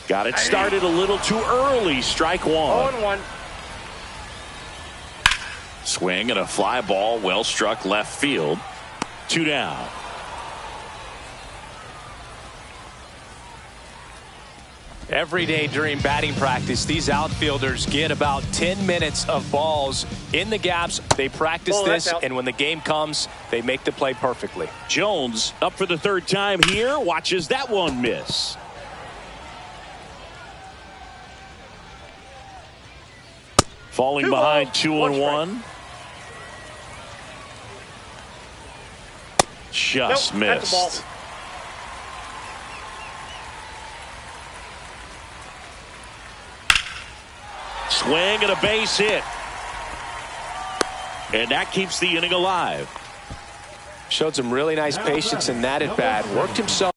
B: Got it started a little too early. Strike 1.
D: 0-1.
B: Swing and a fly ball well struck left field. 2 down.
C: Every day during batting practice, these outfielders get about 10 minutes of balls in the gaps. They practice this, and when the game comes, they make the play perfectly.
B: Jones up for the 3rd time here. Watches that one miss. Falling behind 2-1. Just missed. Swing and a base hit. And that keeps the inning alive.
C: Showed some really nice patience in that at bat. Worked himself.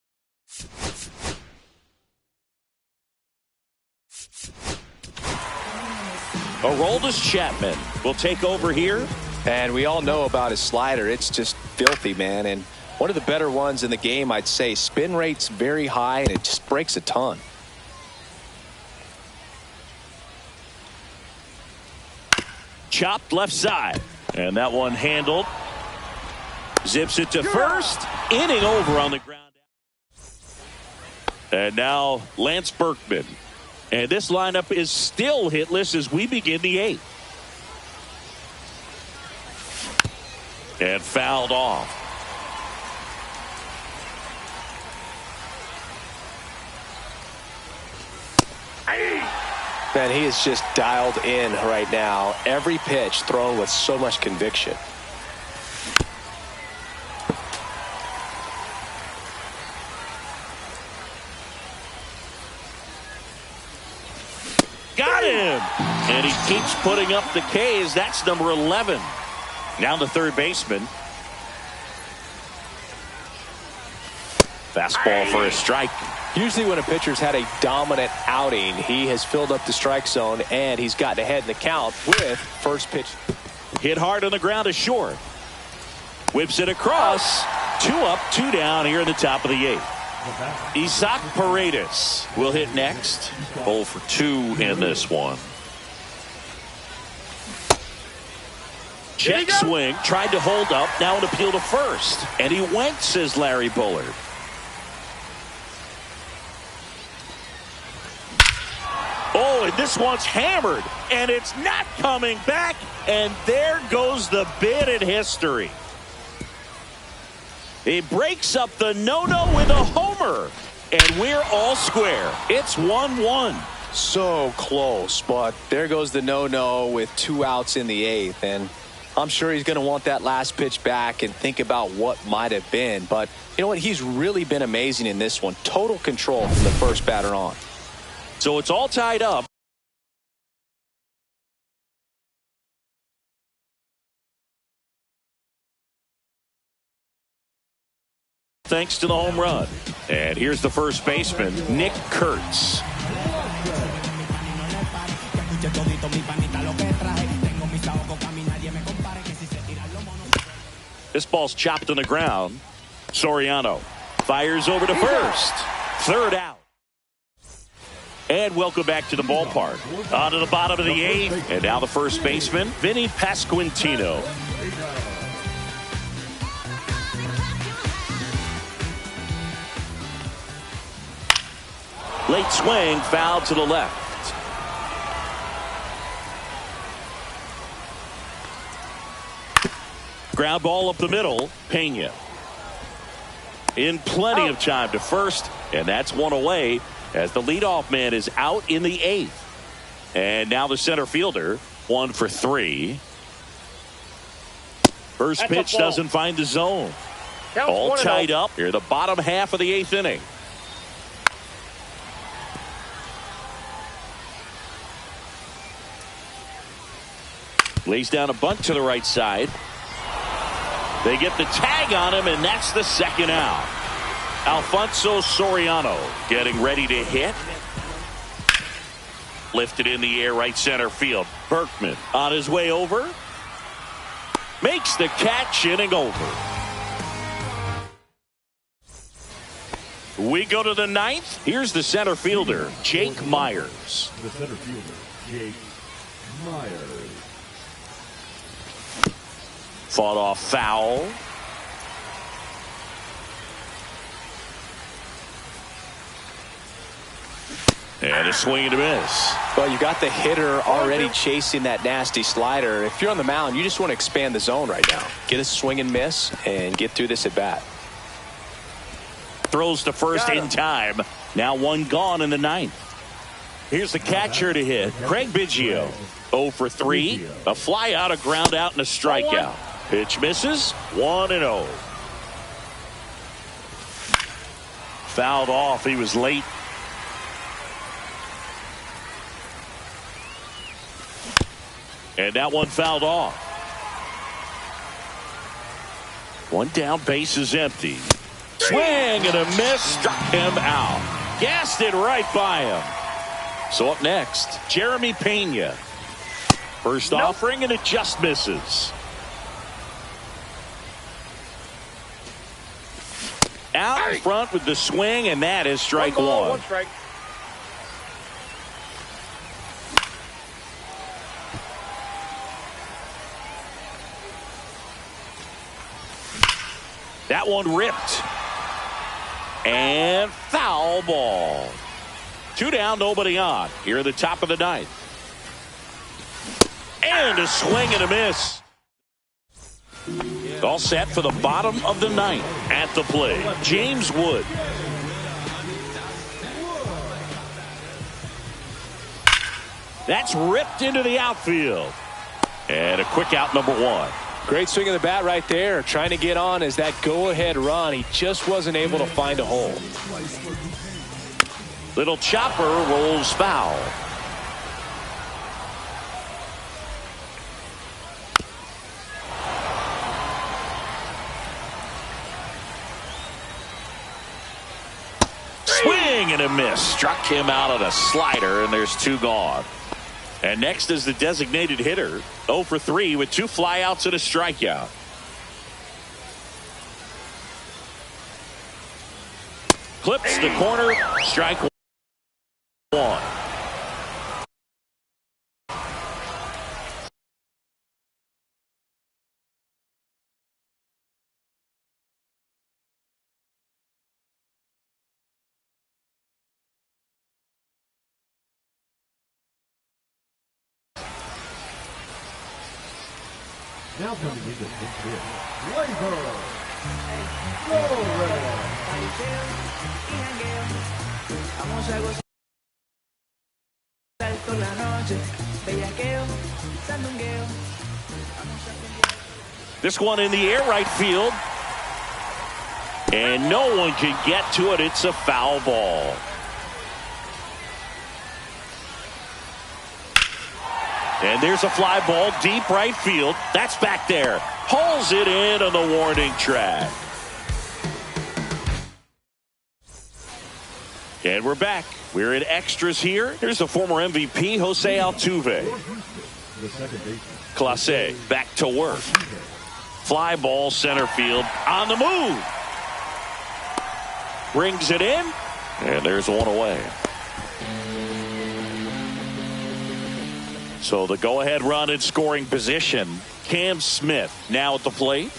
B: Aroldis Chapman will take over here.
C: And we all know about his slider. It's just filthy, man. And one of the better ones in the game, I'd say. Spin rate's very high, and it just breaks a ton.
B: Chopped left side. And that one handled. Zips it to first. Inning over on the ground. And now Lance Berkman. And this lineup is still hitless as we begin the 8th. And fouled off.
C: Man, he is just dialed in right now. Every pitch thrown with so much conviction.
B: Got him! And he keeps putting up the Ks. That's number 11. Now the 3rd baseman. Fastball for a strike.
C: Usually when a pitcher's had a dominant outing, he has filled up the strike zone, and he's gotten ahead in the count with first pitch.
B: Hit hard on the ground is short. Whips it across. 2 up, 2 down here in the top of the 8th. Isaac Paredes will hit next. 0 for 2 in this one. Check swing, tried to hold up, now an appeal to first. And he went, says Larry Bullard. Oh, and this one's hammered, and it's not coming back. And there goes the bid in history. He breaks up the no-no with a homer, and we're all square. It's 1-1.
C: So close, but there goes the no-no with 2 outs in the 8th, and I'm sure he's going to want that last pitch back and think about what might have been. But you know what? He's really been amazing in this one. Total control from the first batter on.
B: So it's all tied up. Thanks to the home run. And here's the first baseman, Nick Kurtz. This ball's chopped on the ground. Soriano fires over to first. Third out. And welcome back to the ballpark. On to the bottom of the eighth. And now the first baseman, Vinny Pasquantino. Late swing, foul to the left. Ground ball up the middle. Pena in plenty of time to first, and that's one away as the leadoff man is out in the eighth. And now the center fielder, 1 for 3. First pitch doesn't find the zone. All tied up here, the bottom half of the eighth inning. Lays down a bunt to the right side. They get the tag on him, and that's the second out. Alfonso Soriano getting ready to hit. Lifted in the air, right center field. Berkman on his way over. Makes the catch, inning over. We go to the ninth. Here's the center fielder, Jake Myers.
I: The center fielder, Jake Myers.
B: Fought off foul. And a swing and a miss.
C: Well, you got the hitter already chasing that nasty slider. If you're on the mound, you just want to expand the zone right now. Get a swing and miss and get through this at bat.
B: Throws to first in time. Now one gone in the ninth. Here's the catcher to hit, Craig Biggio. 0 for 3. A fly out, a ground out, and a strikeout. Pitch misses. 1-0. Fouled off. He was late. And that one fouled off. One down, base is empty. Swing and a miss, struck him out. Gassed it right by him. So up next, Jeremy Pena. First offering, and it just misses. Out in front with the swing, and that is strike one.
D: One strike.
B: That one ripped. And foul ball. 2 down, nobody on. Here at the top of the ninth. And a swing and a miss. All set for the bottom of the ninth. At the plate, James Wood. That's ripped into the outfield. And a quick out, number 1.
C: Great swing of the bat right there. Trying to get on as that go-ahead run. He just wasn't able to find a hole.
B: Little chopper rolls foul. Swing and a miss. Struck him out on a slider, and there's 2 gone. And next is the designated hitter, 0 for 3 with 2 flyouts and a strikeout. Clips the corner, strike 1.
I: Now coming into the pitch, Labor Flores.
B: This one in the air, right field. And no one can get to it. It's a foul ball. And there's a fly ball deep right field. That's back there. Hauls it in on the warning track. And we're back. We're in extras here. Here's the former MVP, Jose Altuve.
I: The second baseman.
B: Clase back to work. Fly ball center field on the move. Brings it in. And there's one away. So the go-ahead run in scoring position. Cam Smith now at the plate.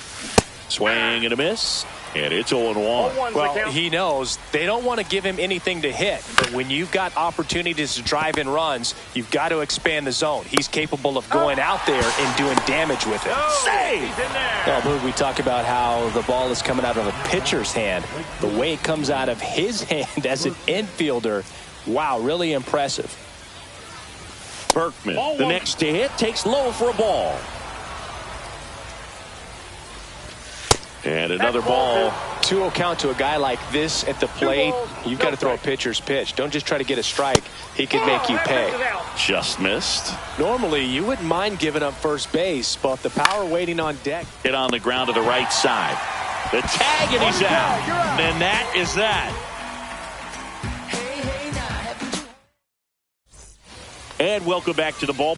B: Swing and a miss. And it's 0-1.
C: Well, he knows they don't want to give him anything to hit. But when you've got opportunities to drive in runs, you've got to expand the zone. He's capable of going out there and doing damage with it.
B: Save!
D: He's in there.
C: Well, we talk about how the ball is coming out of a pitcher's hand. The way it comes out of his hand as an infielder, wow, really impressive.
B: Berkman, the next to hit, takes low for a ball. And another ball.
C: 2-0 count to a guy like this at the plate. You've got to throw a pitcher's pitch. Don't just try to get a strike. He could make you pay.
B: Just missed.
C: Normally, you wouldn't mind giving up first base, but the power waiting on deck.
B: Hit on the ground to the right side. The tag, and he's out. And that is that. And welcome back to the ball.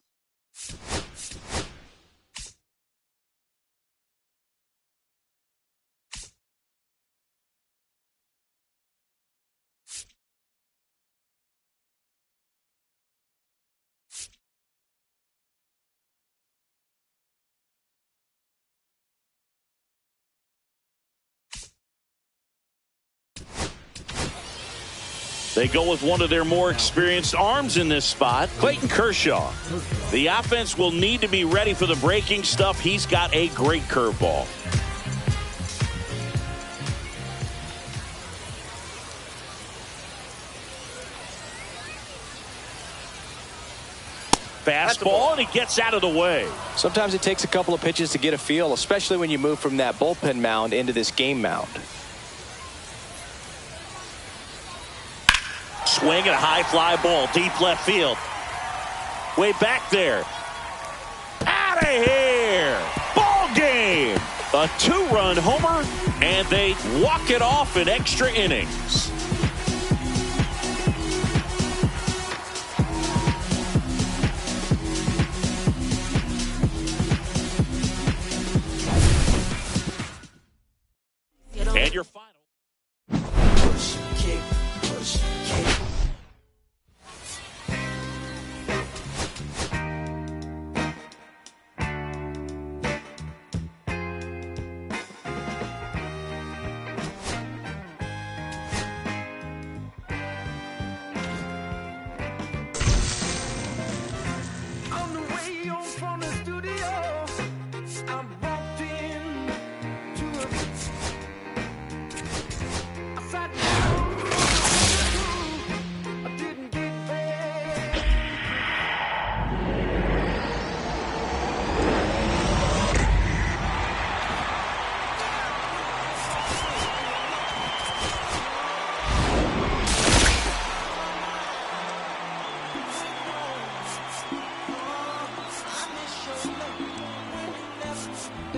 B: They go with one of their more experienced arms in this spot, Clayton Kershaw. The offense will need to be ready for the breaking stuff. He's got a great curveball. Fastball, and he gets out of the way.
C: Sometimes it takes a couple of pitches to get a feel, especially when you move from that bullpen mound into this game mound.
B: Swing and a high fly ball, deep left field. Way back there. Out of here. Ball game. A 2-run homer, and they walk it off in extra innings. And your final.
A: Push, kick, push, kick.
H: On the way home from the studio, I walked in to I sat down, I didn't get back. I miss your love when you left.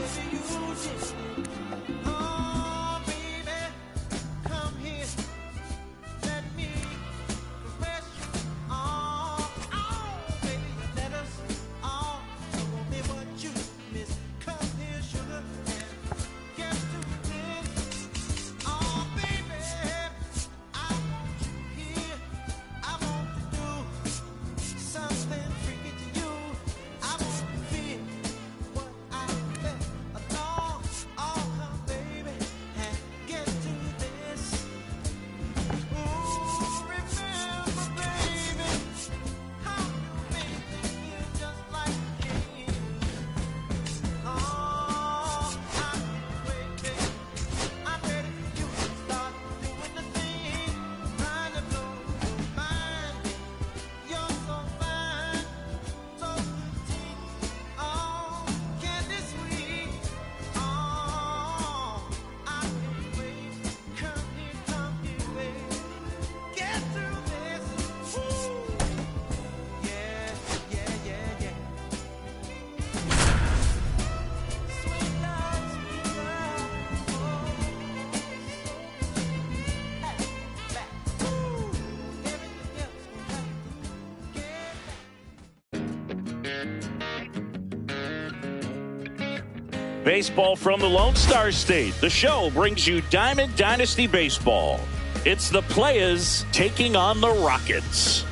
B: Baseball from the Lone Star State. The show brings you Diamond Dynasty Baseball. It's the Players taking on the Rockets.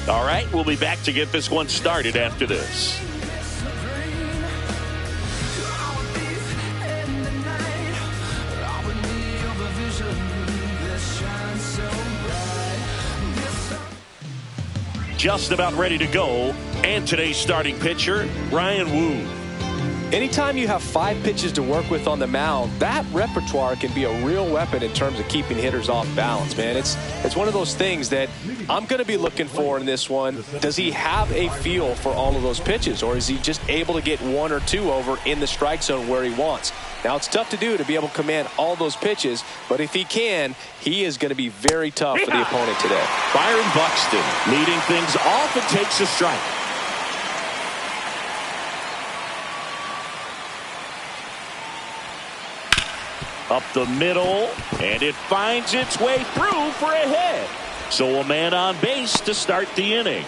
B: All right, we'll be back to get this one started after this. Just about ready to go. And today's starting pitcher, Ryan Wu.
C: Anytime you have 5 pitches to work with on the mound, that repertoire can be a real weapon in terms of keeping hitters off balance, man. It's one of those things that I'm going to be looking for in this one. Does he have a feel for all of those pitches, or is he just able to get 1 or 2 over in the strike zone where he wants? Now, it's tough to do to be able to command all those pitches, but if he can, he is going to be very tough for the opponent today.
B: Byron Buxton leading things off and takes a strike. Up the middle, and it finds its way through for a hit. So a man on base to start the inning.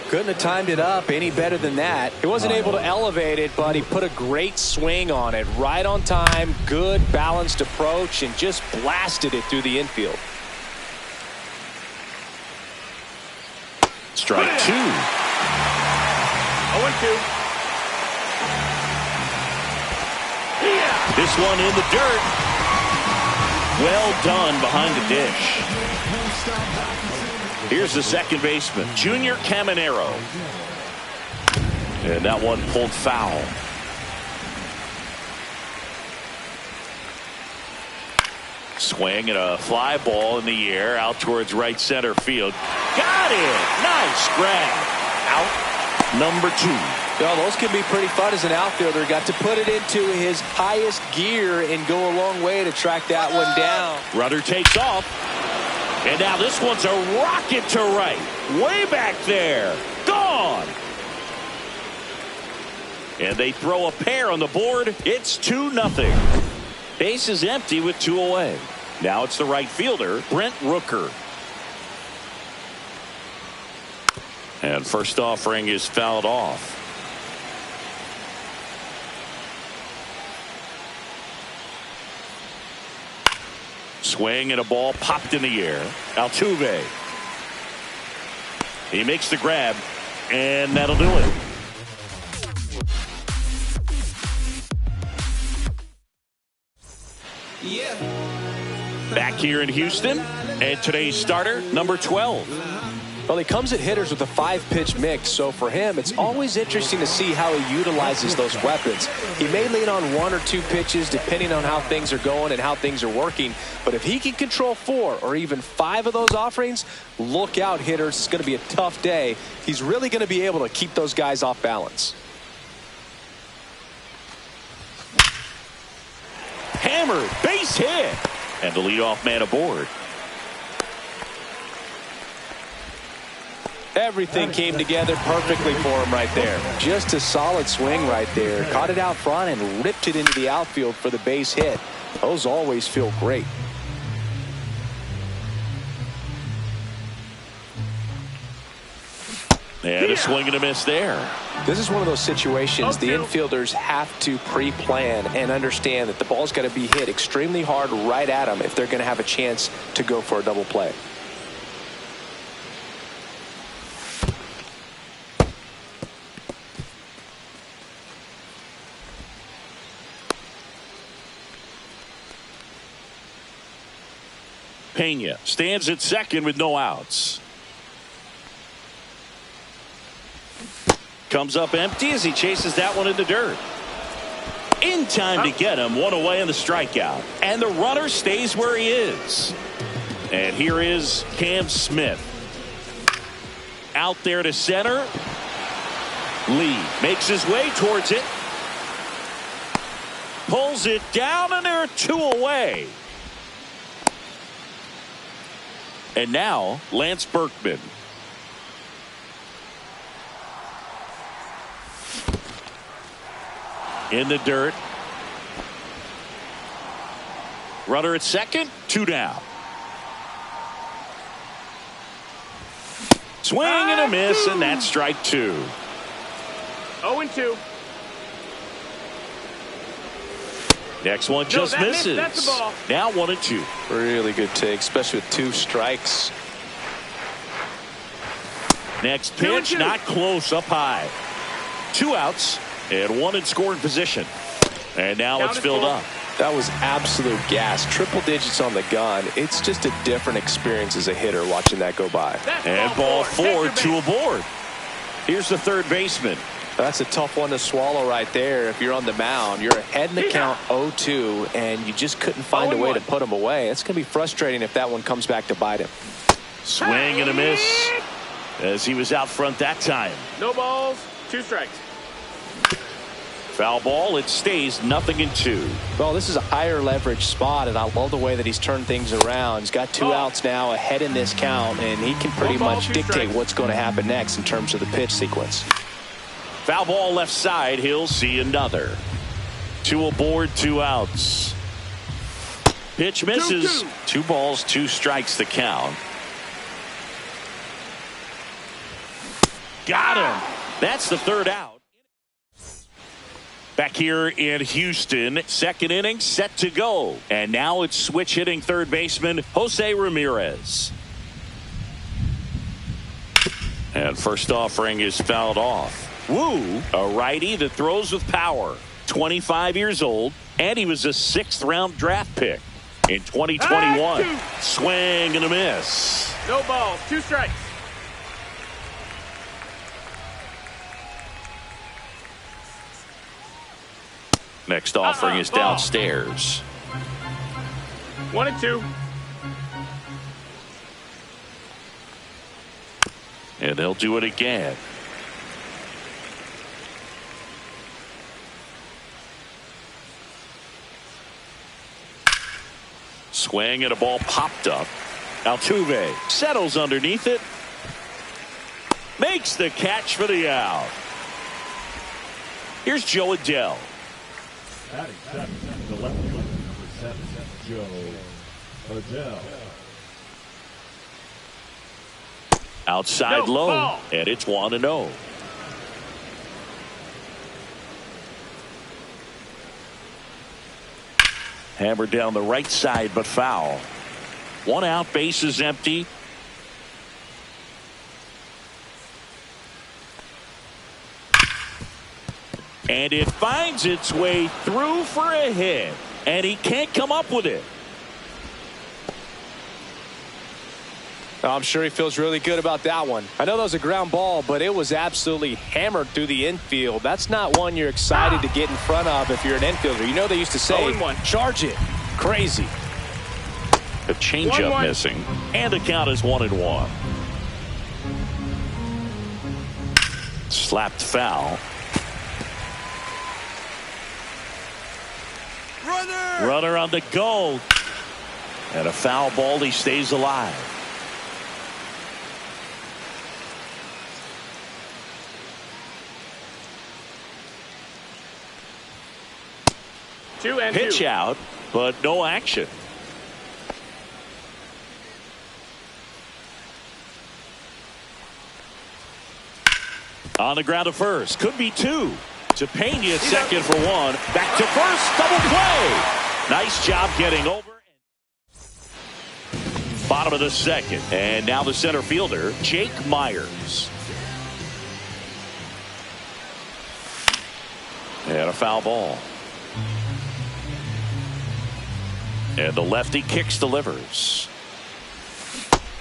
C: Couldn't have timed it up any better than that. He wasn't able to elevate it, but he put a great swing on it. Right on time, good balanced approach, and just blasted it through the infield.
B: Strike 2.
D: 0-2.
B: This one in the dirt. Well done behind the dish. Here's the second baseman, Junior Caminero. And that one pulled foul. Swing and a fly ball in the air out towards right center field. Got it. Nice grab. Out number 2.
C: Well, those can be pretty fun as an outfielder. Got to put it into his highest gear and go a long way to track that one down.
B: Rudder takes off. And now this one's a rocket to right. Way back there. Gone. And they throw a pair on the board. It's 2-0. Base is empty with 2 away. Now it's the right fielder, Brent Rooker. And first offering is fouled off. Swing and a ball popped in the air. Altuve. He makes the grab, and that'll do it. Back here in Houston, and today's starter, number 12.
C: Well, he comes at hitters with a 5-pitch mix, so for him, it's always interesting to see how he utilizes those weapons. He may lean on 1 or 2 pitches depending on how things are going and how things are working, but if he can control 4 or even 5 of those offerings, look out, hitters. It's going to be a tough day. He's really going to be able to keep those guys off balance.
B: Hammered, base hit, and the leadoff man aboard.
C: Everything came together perfectly for him right there. Just a solid swing right there. Caught it out front and ripped it into the outfield for the base hit. Those always feel great.
B: And a swing and a miss there.
C: This is one of those situations the infielders have to pre-plan and understand that the ball's got to be hit extremely hard right at them if they're going to have a chance to go for a double play.
B: Pena stands at second with no outs. Comes up empty as he chases that one in the dirt. In time to get him. 1 away in the strikeout. And the runner stays where he is. And here is Cam Smith. Out there to center. Lee makes his way towards it. Pulls it down, and there are 2 away. And now, Lance Berkman. In the dirt. Runner at second, 2 down. Swing and a miss, and that's strike 2.
D: 0-2.
B: Next one just misses.
D: That's the ball.
B: Now 1-2.
C: Really good take, especially with 2 strikes.
B: Next pitch, not close, up high. 2 outs and 1 in scoring position. And now it's filled up.
C: That was absolute gas. Triple digits on the gun. It's just a different experience as a hitter watching that go by.
B: And ball 4, 2 aboard. Here's the third baseman.
C: That's a tough one to swallow right there. If you're on the mound, you're ahead in the count 0-2, and you just couldn't find a way to put him away. It's going to be frustrating if that one comes back to bite him.
B: Swing and a miss as he was out front that time.
D: No balls, 2 strikes.
B: Foul ball, it stays 0-2.
C: Well, this is a higher leverage spot, and I love the way that he's turned things around. He's got 2 outs now ahead in this count, and he can pretty much dictate what's going to happen next in terms of the pitch sequence.
B: Foul ball left side, he'll see another. 2 aboard, 2 outs. Pitch misses. 2 balls, 2 strikes the count. Got him. That's the 3rd out. Back here in Houston, 2nd inning set to go. And now it's switch hitting third baseman Jose Ramirez. And first offering is fouled off. Wu, a righty that throws with power. 25 years old, and he was a 6th round draft pick in 2021. Swing and a miss.
D: No balls, 2 strikes.
B: Next offering is downstairs.
D: 1-2.
B: And they'll do it again. Swing and a ball popped up. Altuve settles underneath it. Makes the catch for the out. Here's Joe Adell.
I: Batting 7, the left fielder, number 7, Joe Adell.
B: Outside low, and it's 1-0. Hammered down the right side, but foul. 1 out, base is empty. And it finds its way through for a hit. And he can't come up with it.
C: I'm sure he feels really good about that one. I know that was a ground ball, but it was absolutely hammered through the infield. That's not one you're excited to get in front of if you're an infielder. You know they used to say, charge it. Crazy.
B: A changeup missing. And the count is 1-1. Slapped foul. Runner on the go. And a foul ball. He stays alive. Pitch out, but no action. On the ground to first. Could be 2. To Pena, second for 1. Back to first. Double play. Nice job getting over. Bottom of the 2nd. And now the center fielder, Jake Myers. And a foul ball. And the lefty kicks, delivers.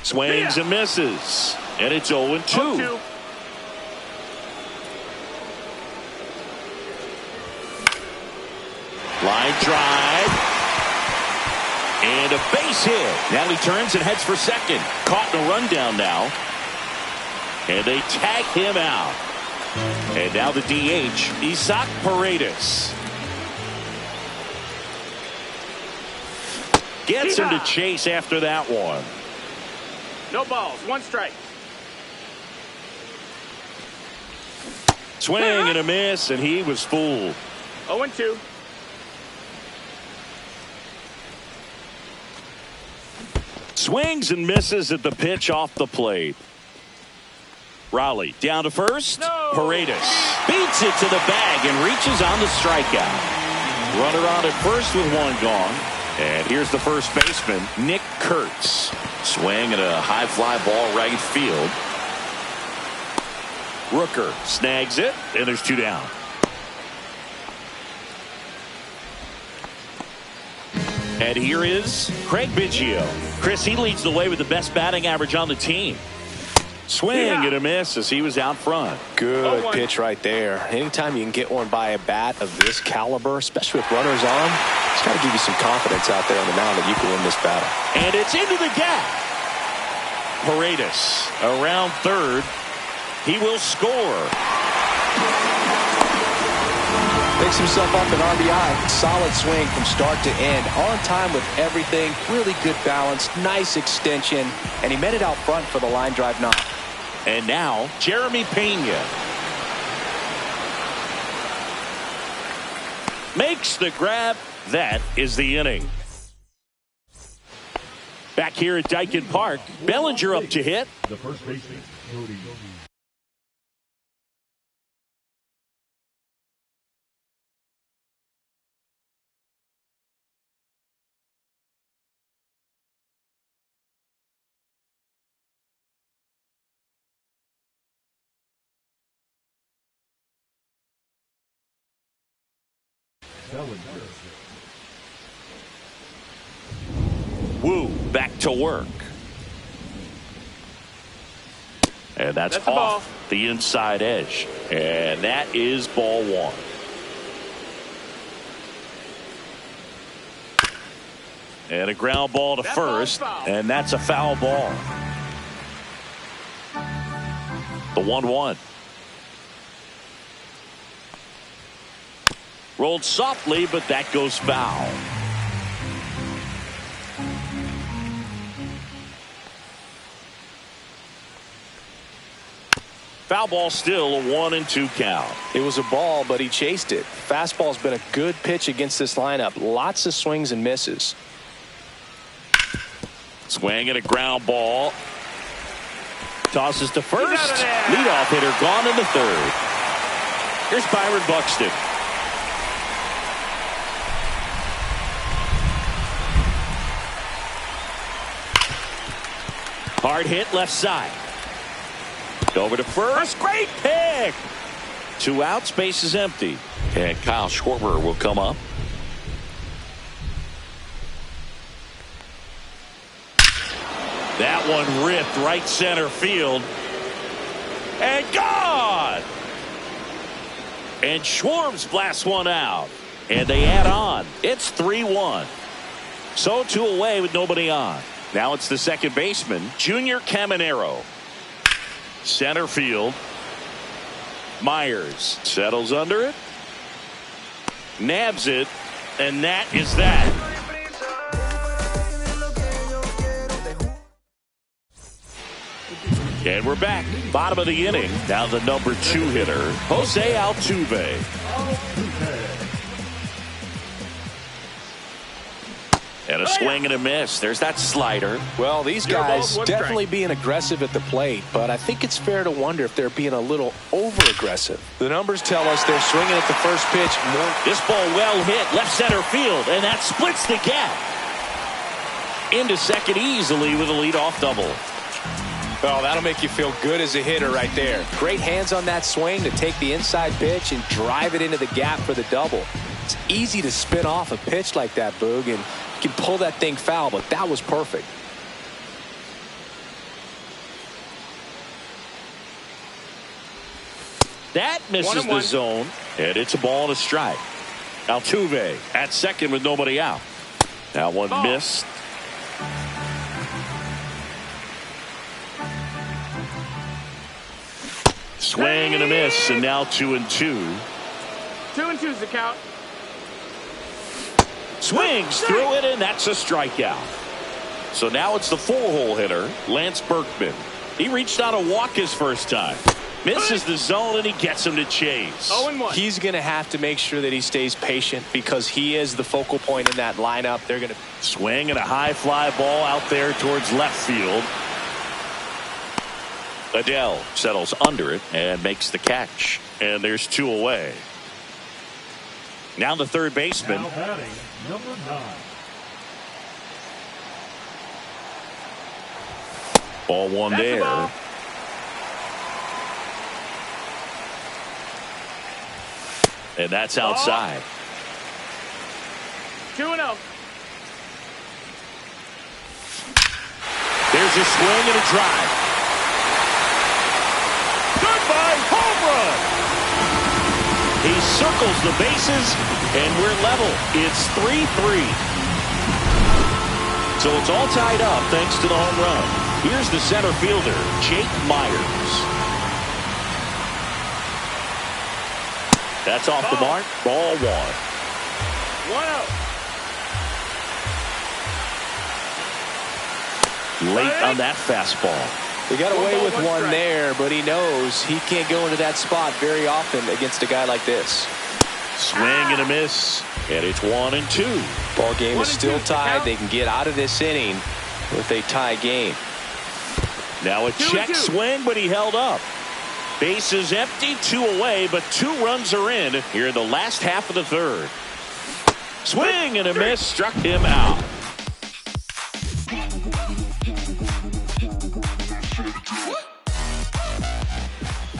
B: Swings and misses. And it's 0-2. Line drive. And a base hit. Now he turns and heads for second. Caught in a rundown now. And they tag him out. And now the DH, Isaac Paredes. Gets him to chase after that one.
D: No balls, 1 strike.
B: Swing and a miss, and he was fooled.
D: 0-2.
B: Swings and misses at the pitch off the plate. Raleigh down to first. Paredes beats it to the bag and reaches on the strikeout. Runner on at first with one gone. And here's the first baseman, Nick Kurtz. Swing at a high fly ball right field. Rooker snags it, and there's two down. And here is Craig Biggio. Chris, he leads the way with the best batting average on the team. Swing and a miss as he was out front.
C: Good pitch right there. Anytime you can get one by a bat of this caliber, especially with runners on, it's got to give you some confidence out there on the mound that you can win this battle.
B: And it's into the gap. Paredes around third. He will score.
C: Picks himself up an RBI. Solid swing from start to end. On time with everything. Really good balance. Nice extension. And he met it out front for the line drive knock.
B: And now, Jeremy Pena makes the grab. That is the inning. Back here at Dyken Park, Bellinger up to hit.
I: The first baseman, Cody.
B: Woo back to work. And that's off the inside edge. And that is ball one. And a ground ball to first. And that's a foul ball. The 1-1. Rolled softly, but that goes foul. Foul ball still, a 1-2 count.
C: It was a ball, but he chased it. Fastball's been a good pitch against this lineup. Lots of swings and misses.
B: Swing at a ground ball. Tosses to first. Leadoff hitter gone in the third. Here's Byron Buxton. Hard hit left side. Over to first. Great pick. 2 outs. Base is empty. And Kyle Schwarber will come up. That one ripped right center field. And gone. And Schwarber blasts one out. And they add on. It's 3-1. So 2 away with nobody on. Now it's the second baseman, Junior Caminero. Center field. Myers settles under it. Nabs it. And that is that. And we're back. Bottom of the inning. Now the number 2 hitter, Jose Altuve. And a swing and a miss. There's that slider.
C: Well, these guys definitely being aggressive at the plate, but I think it's fair to wonder if they're being a little over-aggressive. The numbers tell us they're swinging at the first pitch more.
B: This ball well hit left center field, and that splits the gap. Into second easily with a leadoff double.
C: Oh, that'll make you feel good as a hitter right there. Great hands on that swing to take the inside pitch and drive it into the gap for the double. It's easy to spin off a pitch like that, Boog, and you can pull that thing foul, but that was perfect.
B: That misses the zone, and it's a ball and a strike. Altuve at second with nobody out. Now one missed. Swing and a miss, and now 2-2.
D: 2-2's the count.
B: Swings through it, and that's a strikeout. So now it's the 4-hole hitter, Lance Berkman. He reached out a walk his first time. Misses the zone, and he gets him to chase.
D: 0-1.
C: He's going to have to make sure that he stays patient because he is the focal point in that lineup. They're going to
B: swing and a high fly ball out there towards left field. Adele settles under it and makes the catch. And there's 2 away. Now the third baseman.
I: Now batting, number 9.
B: Ball 1
D: That's
B: there.
D: the ball.
B: And that's outside.
D: 2-0.
B: There's a swing and a drive. Goodbye, home run. He circles the bases, and we're level. It's 3-3. So it's all tied up thanks to the home run. Here's the center fielder, Jake Myers. That's off the mark. Ball 1.
D: 1-0.
B: Late on that fastball.
C: He got away with one there, but he knows he can't go into that spot very often against a guy like this.
B: Swing and a miss. And it's 1-2.
C: Ball game is still
D: 1-2,
C: tied. They can get out of this inning with a tie game.
B: Now a check swing, but he held up. Bases empty, 2 away, but 2 runs are in here in the last half of the third. Swing and a miss, struck him out.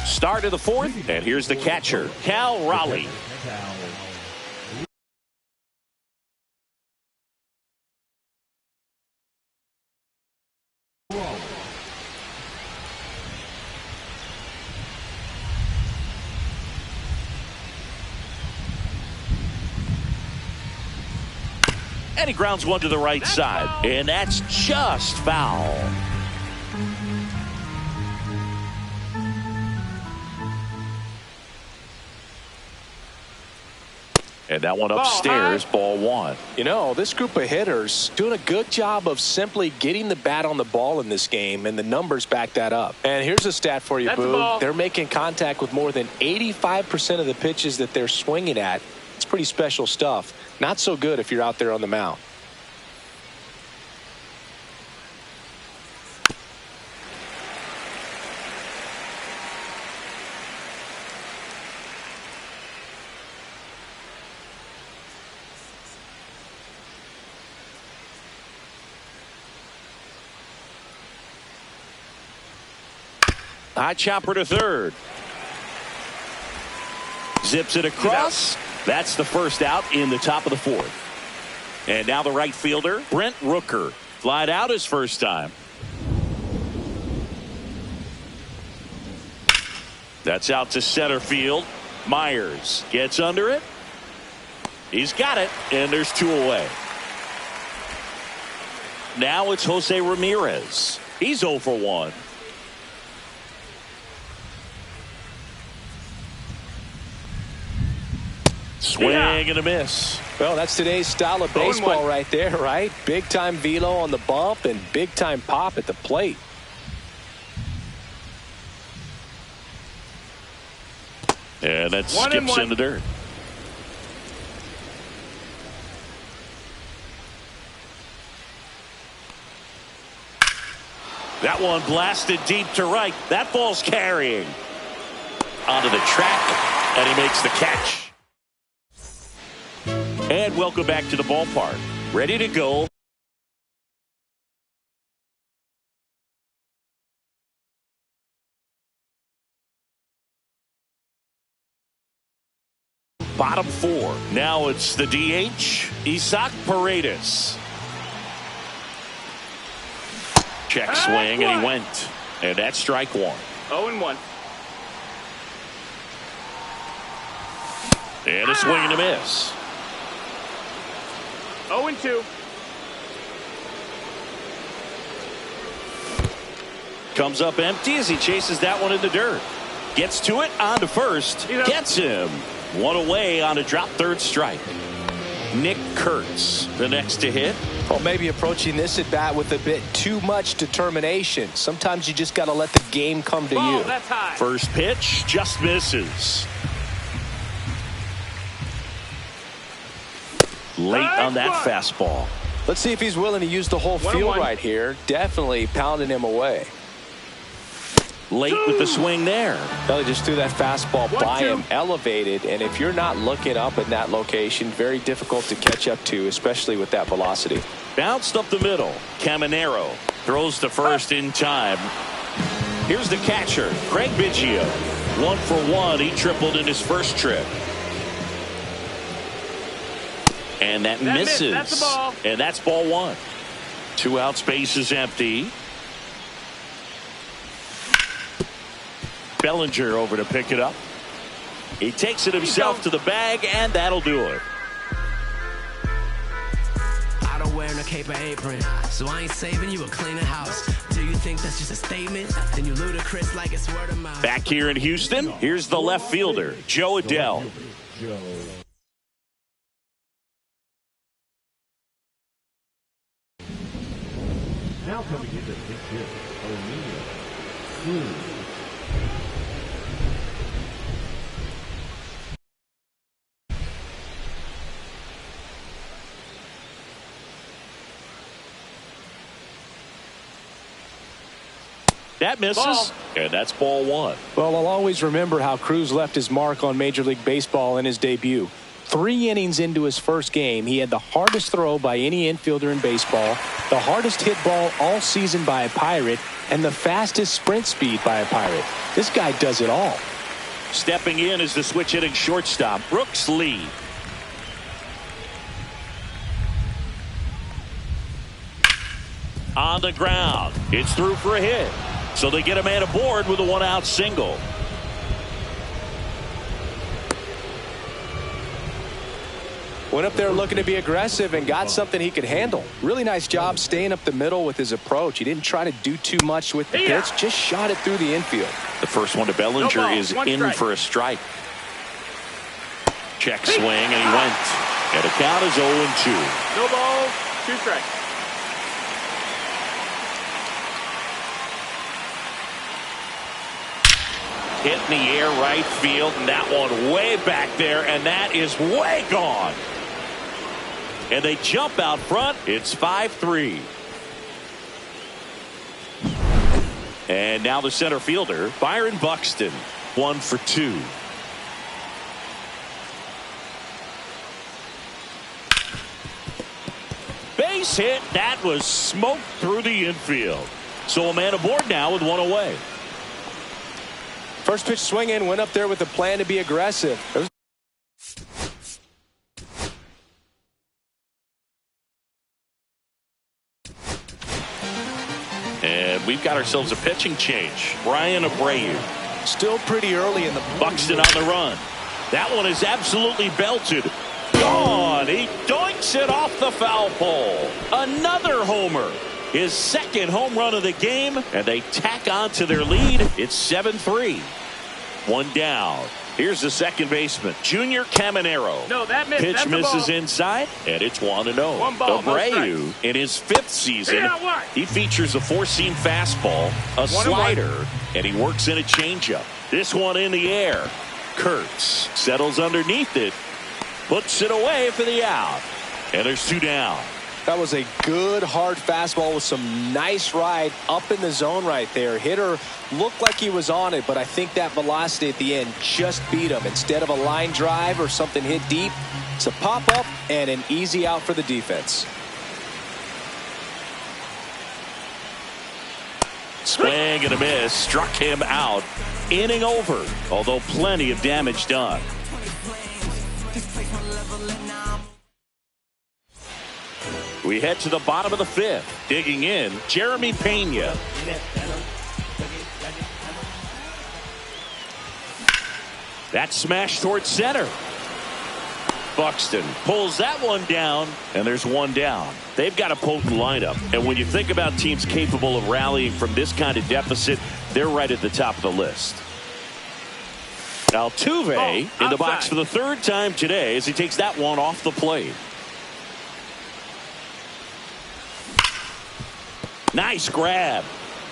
B: Start of the fourth, and here's the catcher, Cal Raleigh. And he grounds one to the right side, and that's just foul. And that one upstairs, ball 1.
C: You know, this group of hitters doing a good job of simply getting the bat on the ball in this game, and the numbers back that up. And here's a stat for you, Boo. They're making contact with more than 85% of the pitches that they're swinging at. It's pretty special stuff. Not so good if you're out there on the mound.
B: High chopper to third. Zips it across. That's the first out in the top of the fourth. And now the right fielder, Brent Rooker. Flied out his first time. That's out to center field. Myers gets under it. He's got it, and there's 2 away. Now it's Jose Ramirez. He's 0 for 1. Swing and a miss.
C: Well, that's today's style of baseball right there, right? Big time velo on the bump and big time pop at the plate.
B: And that skips in the dirt. That one blasted deep to right. That ball's carrying onto the track, and he makes the catch. And welcome back to the ballpark. Ready to go. Bottom 4. Now it's the DH, Isaac Paredes. Check swing, and he went. And that's strike 1.
D: 0-1.
B: And a swing and a miss.
D: 0-2.
B: Comes up empty as he chases that one in the dirt. Gets to it, on to first. Gets him. 1 away on a drop third strike. Nick Kurtz, the next to hit.
C: Well, maybe approaching this at bat with a bit too much determination. Sometimes you just got to let the game come to you.
D: That's high.
B: First pitch just misses. Late on that fastball.
C: Let's see if he's willing to use the whole field right here. Definitely pounding him away.
B: late with the swing there.
C: Well, he just threw that fastball by him, elevated, and if you're not looking up in that location, very difficult to catch up to, especially with that velocity.
B: Bounced up the middle. Caminero throws to first in time. Here's the catcher, Craig Biggio. 1 for 1. He tripled in his first trip. And that misses.
D: That's the ball.
B: And that's ball 1. 2 outs, base is empty. Bellinger over to pick it up. He takes it himself to the bag, and that'll do it.
J: I don't wear no cape or apron, so I ain't saving you a cleaner house. Do you think that's just a statement? Then you ludicrous like it's word of mouth.
B: Back here in Houston, here's the left fielder, Joe Adell.
I: Now coming into the pitch, O'Neill.
B: That misses, and that's ball 1.
C: Well, I'll always remember how Cruz left his mark on Major League Baseball in his debut. 3 innings into his first game, he had the hardest throw by any infielder in baseball, the hardest hit ball all season by a Pirate, and the fastest sprint speed by a Pirate. This guy does it all.
B: Stepping in is the switch-hitting shortstop, Brooks Lee. On the ground. It's through for a hit. So they get a man aboard with a 1-out single.
C: Went up there looking to be aggressive and got something he could handle. Really nice job staying up the middle with his approach. He didn't try to do too much with the pitch, just shot it through the infield.
B: The first one to Bellinger is in for a strike. Check swing, and he went. And the count is 0-2.
D: No balls, 2 strikes.
B: Hit in the air right field, and that one way back there, and that is way gone. And they jump out front. It's 5-3. And now the center fielder, Byron Buxton, 1 for 2. Base hit. That was smoked through the infield. So a man aboard now with 1 away.
C: First pitch swinging, went up there with a plan to be aggressive.
B: And we've got ourselves a pitching change. Brian Abreu.
C: Still pretty early in the...
B: Buxton on the run. That one is absolutely belted. Gone. He doinks it off the foul pole. Another homer. His second home run of the game, and they tack on to their lead. It's 7-3. 1 down. Here's the second baseman, Junior Caminero.
D: No, that missed.
B: Pitch misses inside, and it's 1-0. Abreu, in his 5th season, he features a 4-seam fastball, a slider, and he works in a changeup. This one in the air. Kurtz settles underneath it, puts it away for the out, and there's 2 down.
C: That was a good hard fastball with some nice ride up in the zone right there. Hitter looked like he was on it, but I think that velocity at the end just beat him. Instead of a line drive or something hit deep, it's a pop up and an easy out for the defense.
B: Swing and a miss, struck him out. Inning over, although plenty of damage done. We head to the bottom of the 5th. Digging in, Jeremy Pena. That smash towards center. Buxton pulls that one down, and there's 1 down. They've got a potent lineup, and when you think about teams capable of rallying from this kind of deficit, they're right at the top of the list. Altuve in the box for the 3rd time today as he takes that one off the plate. Nice grab.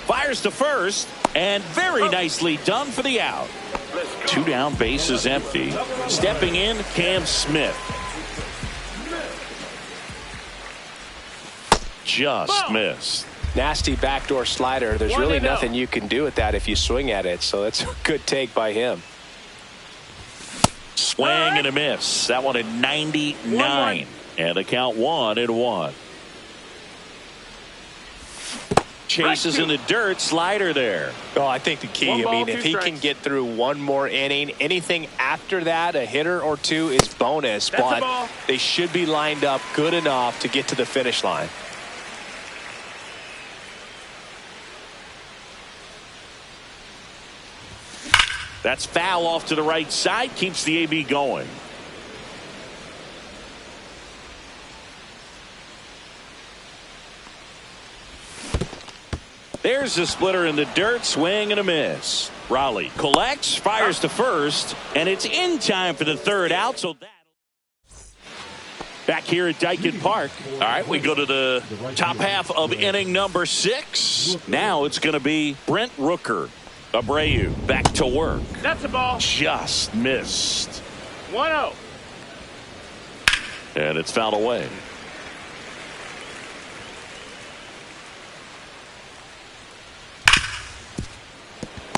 B: Fires to first, and very nicely done for the out. 2 down, base is empty. Stepping in, Cam Smith. Just missed.
C: Nasty backdoor slider. There's really nothing you can do with that if you swing at it. So that's a good take by him.
B: Swing and a miss. That one at 99. And the count 1-1. Chases in the dirt. Slider there.
C: Oh, I think the key, I mean, if he can get through one more inning, anything after that, a hitter or two is bonus. But they should be lined up good enough to get to the finish line.
B: That's foul off to the right side. Keeps the AB going. There's the splitter in the dirt. Swing and a miss. Raleigh collects, fires to first, and it's in time for the third out. So that back here at Dyken Park. All right, we go to the top half of inning number 6. Now it's going to be Brent Rooker. Abreu back to work.
D: That's a ball.
B: Just missed.
D: 1-0.
B: And it's fouled away.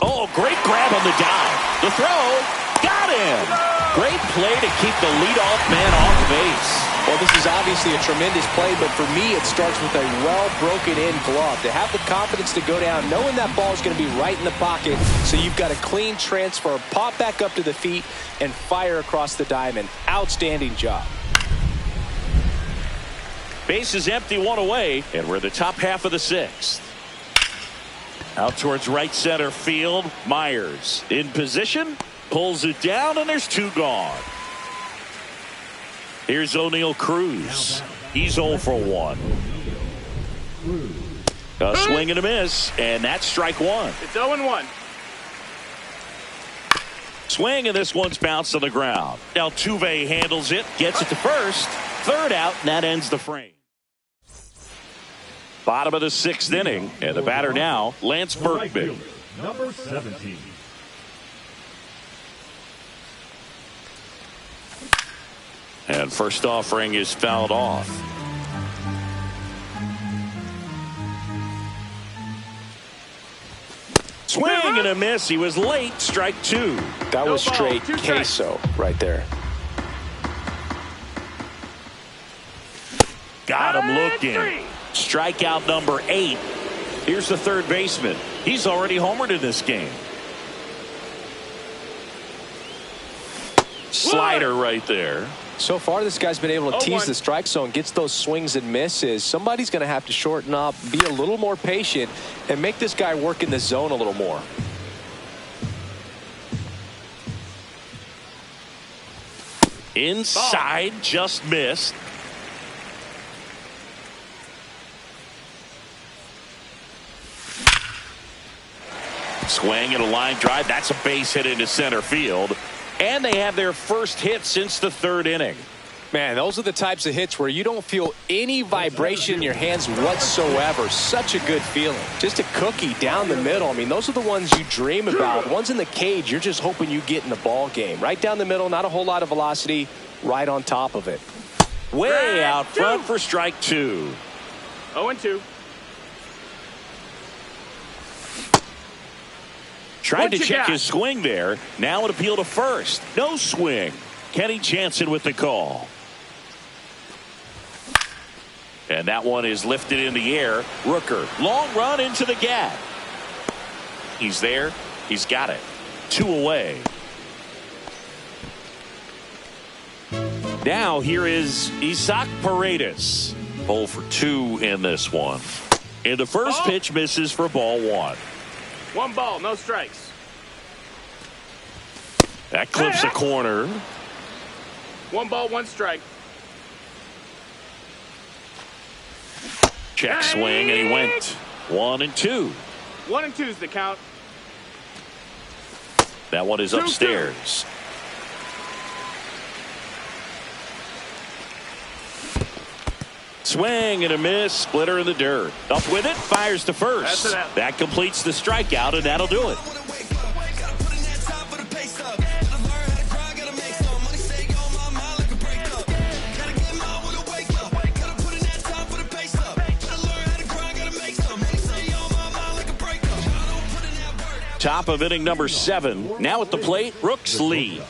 B: Oh, great grab on the dive. The throw. Got him. Great play to keep the leadoff man off base.
C: Well, this is obviously a tremendous play, but for me, it starts with a well-broken-in glove. To have the confidence to go down, knowing that ball is going to be right in the pocket, so you've got a clean transfer, pop back up to the feet, and fire across the diamond. Outstanding job.
B: Base is empty, one away, and we're the top half of the 6th. Out towards right center field. Myers in position, pulls it down, and there's 2 gone. Here's O'Neal Cruz. He's 0 for 1. A swing and a miss, and that's strike 1.
D: It's 0-1.
B: Swing, and this one's bounced on the ground. Altuve handles it, gets it to first. Third out, and that ends the frame. Bottom of the 6th inning, and the batter now, Lance Berkman.
I: Number 17.
B: And first offering is fouled off. Swing and a miss. He was late. Strike 2.
C: That was straight queso right there.
B: Got him looking. Strikeout number 8. Here's the third baseman. He's already homered in this game. Slider right there.
C: So far, this guy's been able to tease the strike zone, gets those swings and misses. Somebody's going to have to shorten up, be a little more patient, and make this guy work in the zone a little more.
B: Inside, just missed. Swing and a line drive. That's a base hit into center field. And they have their first hit since the 3rd inning.
C: Man, those are the types of hits where you don't feel any vibration in your hands whatsoever. Such a good feeling. Just a cookie down the middle. I mean, those are the ones you dream about. Ones in the cage, you're just hoping you get in the ball game. Right down the middle, not a whole lot of velocity, right on top of it.
B: Way out front for strike 2.
D: 0-2.
B: Tried to check his swing there. Now an appeal to first. No swing. Kenny Jansen with the call. And that one is lifted in the air. Rooker, long run into the gap. He's there. He's got it. 2 away. Now here is Isaac Paredes. 0 for 2 in this one. And the first pitch misses for ball 1.
D: 1 ball, no strikes.
B: That clips a corner.
D: 1 ball, 1 strike.
B: Check swing, and he went 1-2.
D: 1-2 is the count.
B: That one is upstairs. Swing and a miss. Splitter in the dirt. Up with it. Fires to first. That completes the strikeout, and that'll do it. Top of inning number 7. Now at the plate, Brooks Lee.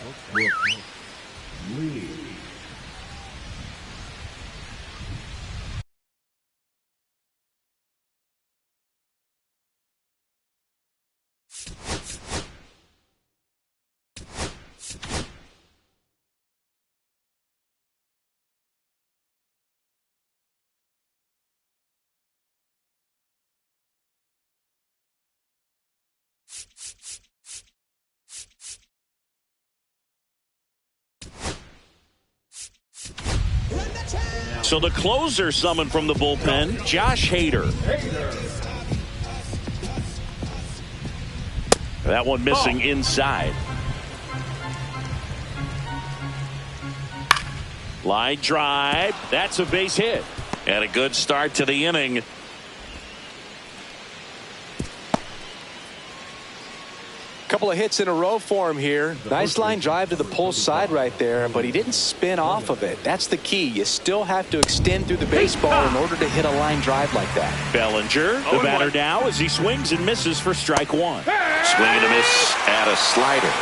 B: So the closer summoned from the bullpen, Josh Hader. That one missing inside. Line drive. That's a base hit. And a good start to the inning.
C: Couple of hits in a row for him here. Nice line drive to the pull side right there, but he didn't spin off of it. That's the key. You still have to extend through the baseball in order to hit a line drive like that.
B: Bellinger, the batter now, as he swings and misses for strike 1. Swing and a miss at a slider.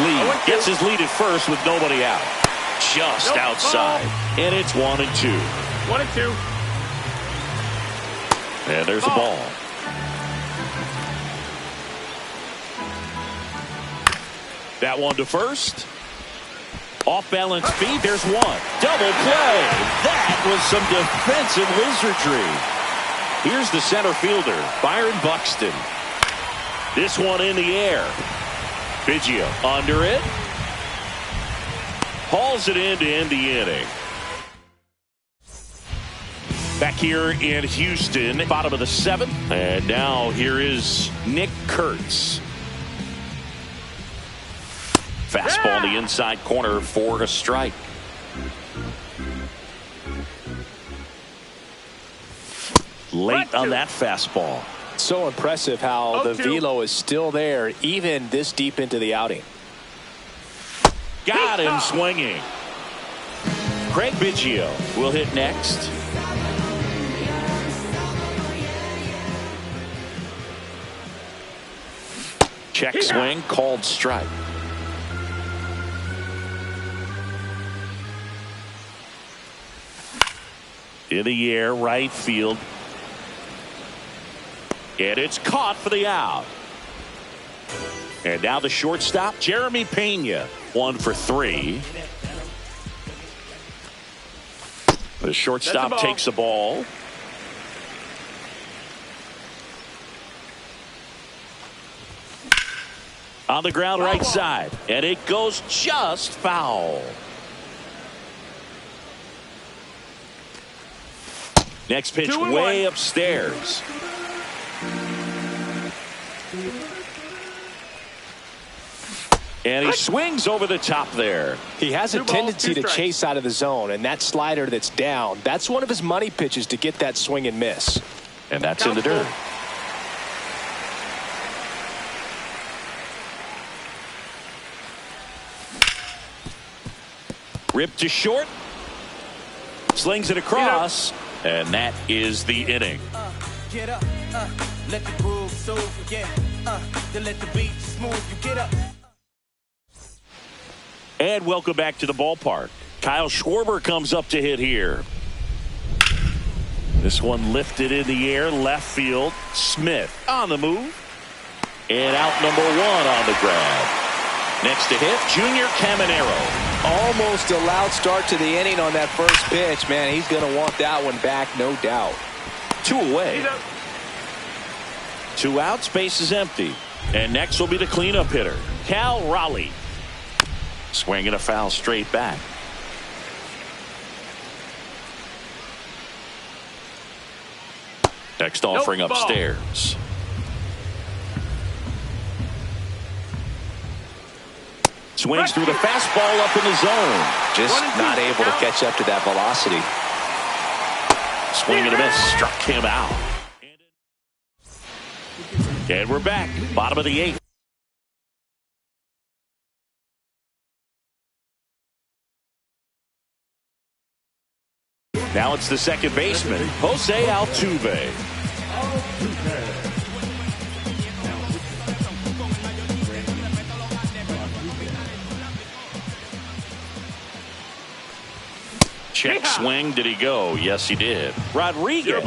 B: Lee gets his lead at first with nobody out. Just outside. And it's 1-2.
D: 1-2.
B: And there's a ball. That one to first. Off balance feed. There's one. Double play. That was some defensive wizardry. Here's the center fielder, Byron Buxton. This one in the air. Biggio under it. Hauls it in to end the inning. Back here in Houston, bottom of the 7th. And now here is Nick Kurtz. Fastball in the inside corner for a strike. Late on that fastball.
C: So impressive how the velo is still there even this deep into the outing.
B: Got him swinging. Craig Biggio will hit next. Check swing, called strike. In the air, right field. And it's caught for the out. And now the shortstop, Jeremy Pena, 1 for 3. The shortstop takes a ball. On the ground right side. And it goes just foul. Next pitch way upstairs. And he swings over the top there.
C: He has a tendency to chase out of the zone, and that slider that's down, that's one of his money pitches to get that swing and miss.
B: And that's in the dirt. Ripped to short. Slings it across. And that is the inning.
H: Get up, let the groove soothe, yeah, then let the beat smooth, you get up.
B: And welcome back to the ballpark. Kyle Schwarber comes up to hit here. This one lifted in the air, left field. Smith on the move. And out number 1 on the grab. Next to hit, Junior Caminero.
C: Almost a loud start to the inning on that first pitch. Man, he's going to want that one back, no doubt.
B: 2 away. 2 outs, base is empty. And next will be the cleanup hitter, Cal Raleigh. Swinging a foul straight back. Next offering upstairs. Swings through the fastball up in the zone.
C: Just not able to catch up to that velocity.
B: Swing and a miss. Struck him out. And we're back. Bottom of the 8th. Now it's the second baseman, Jose Altuve. Check swing. Did he go? Yes, he did. Rodriguez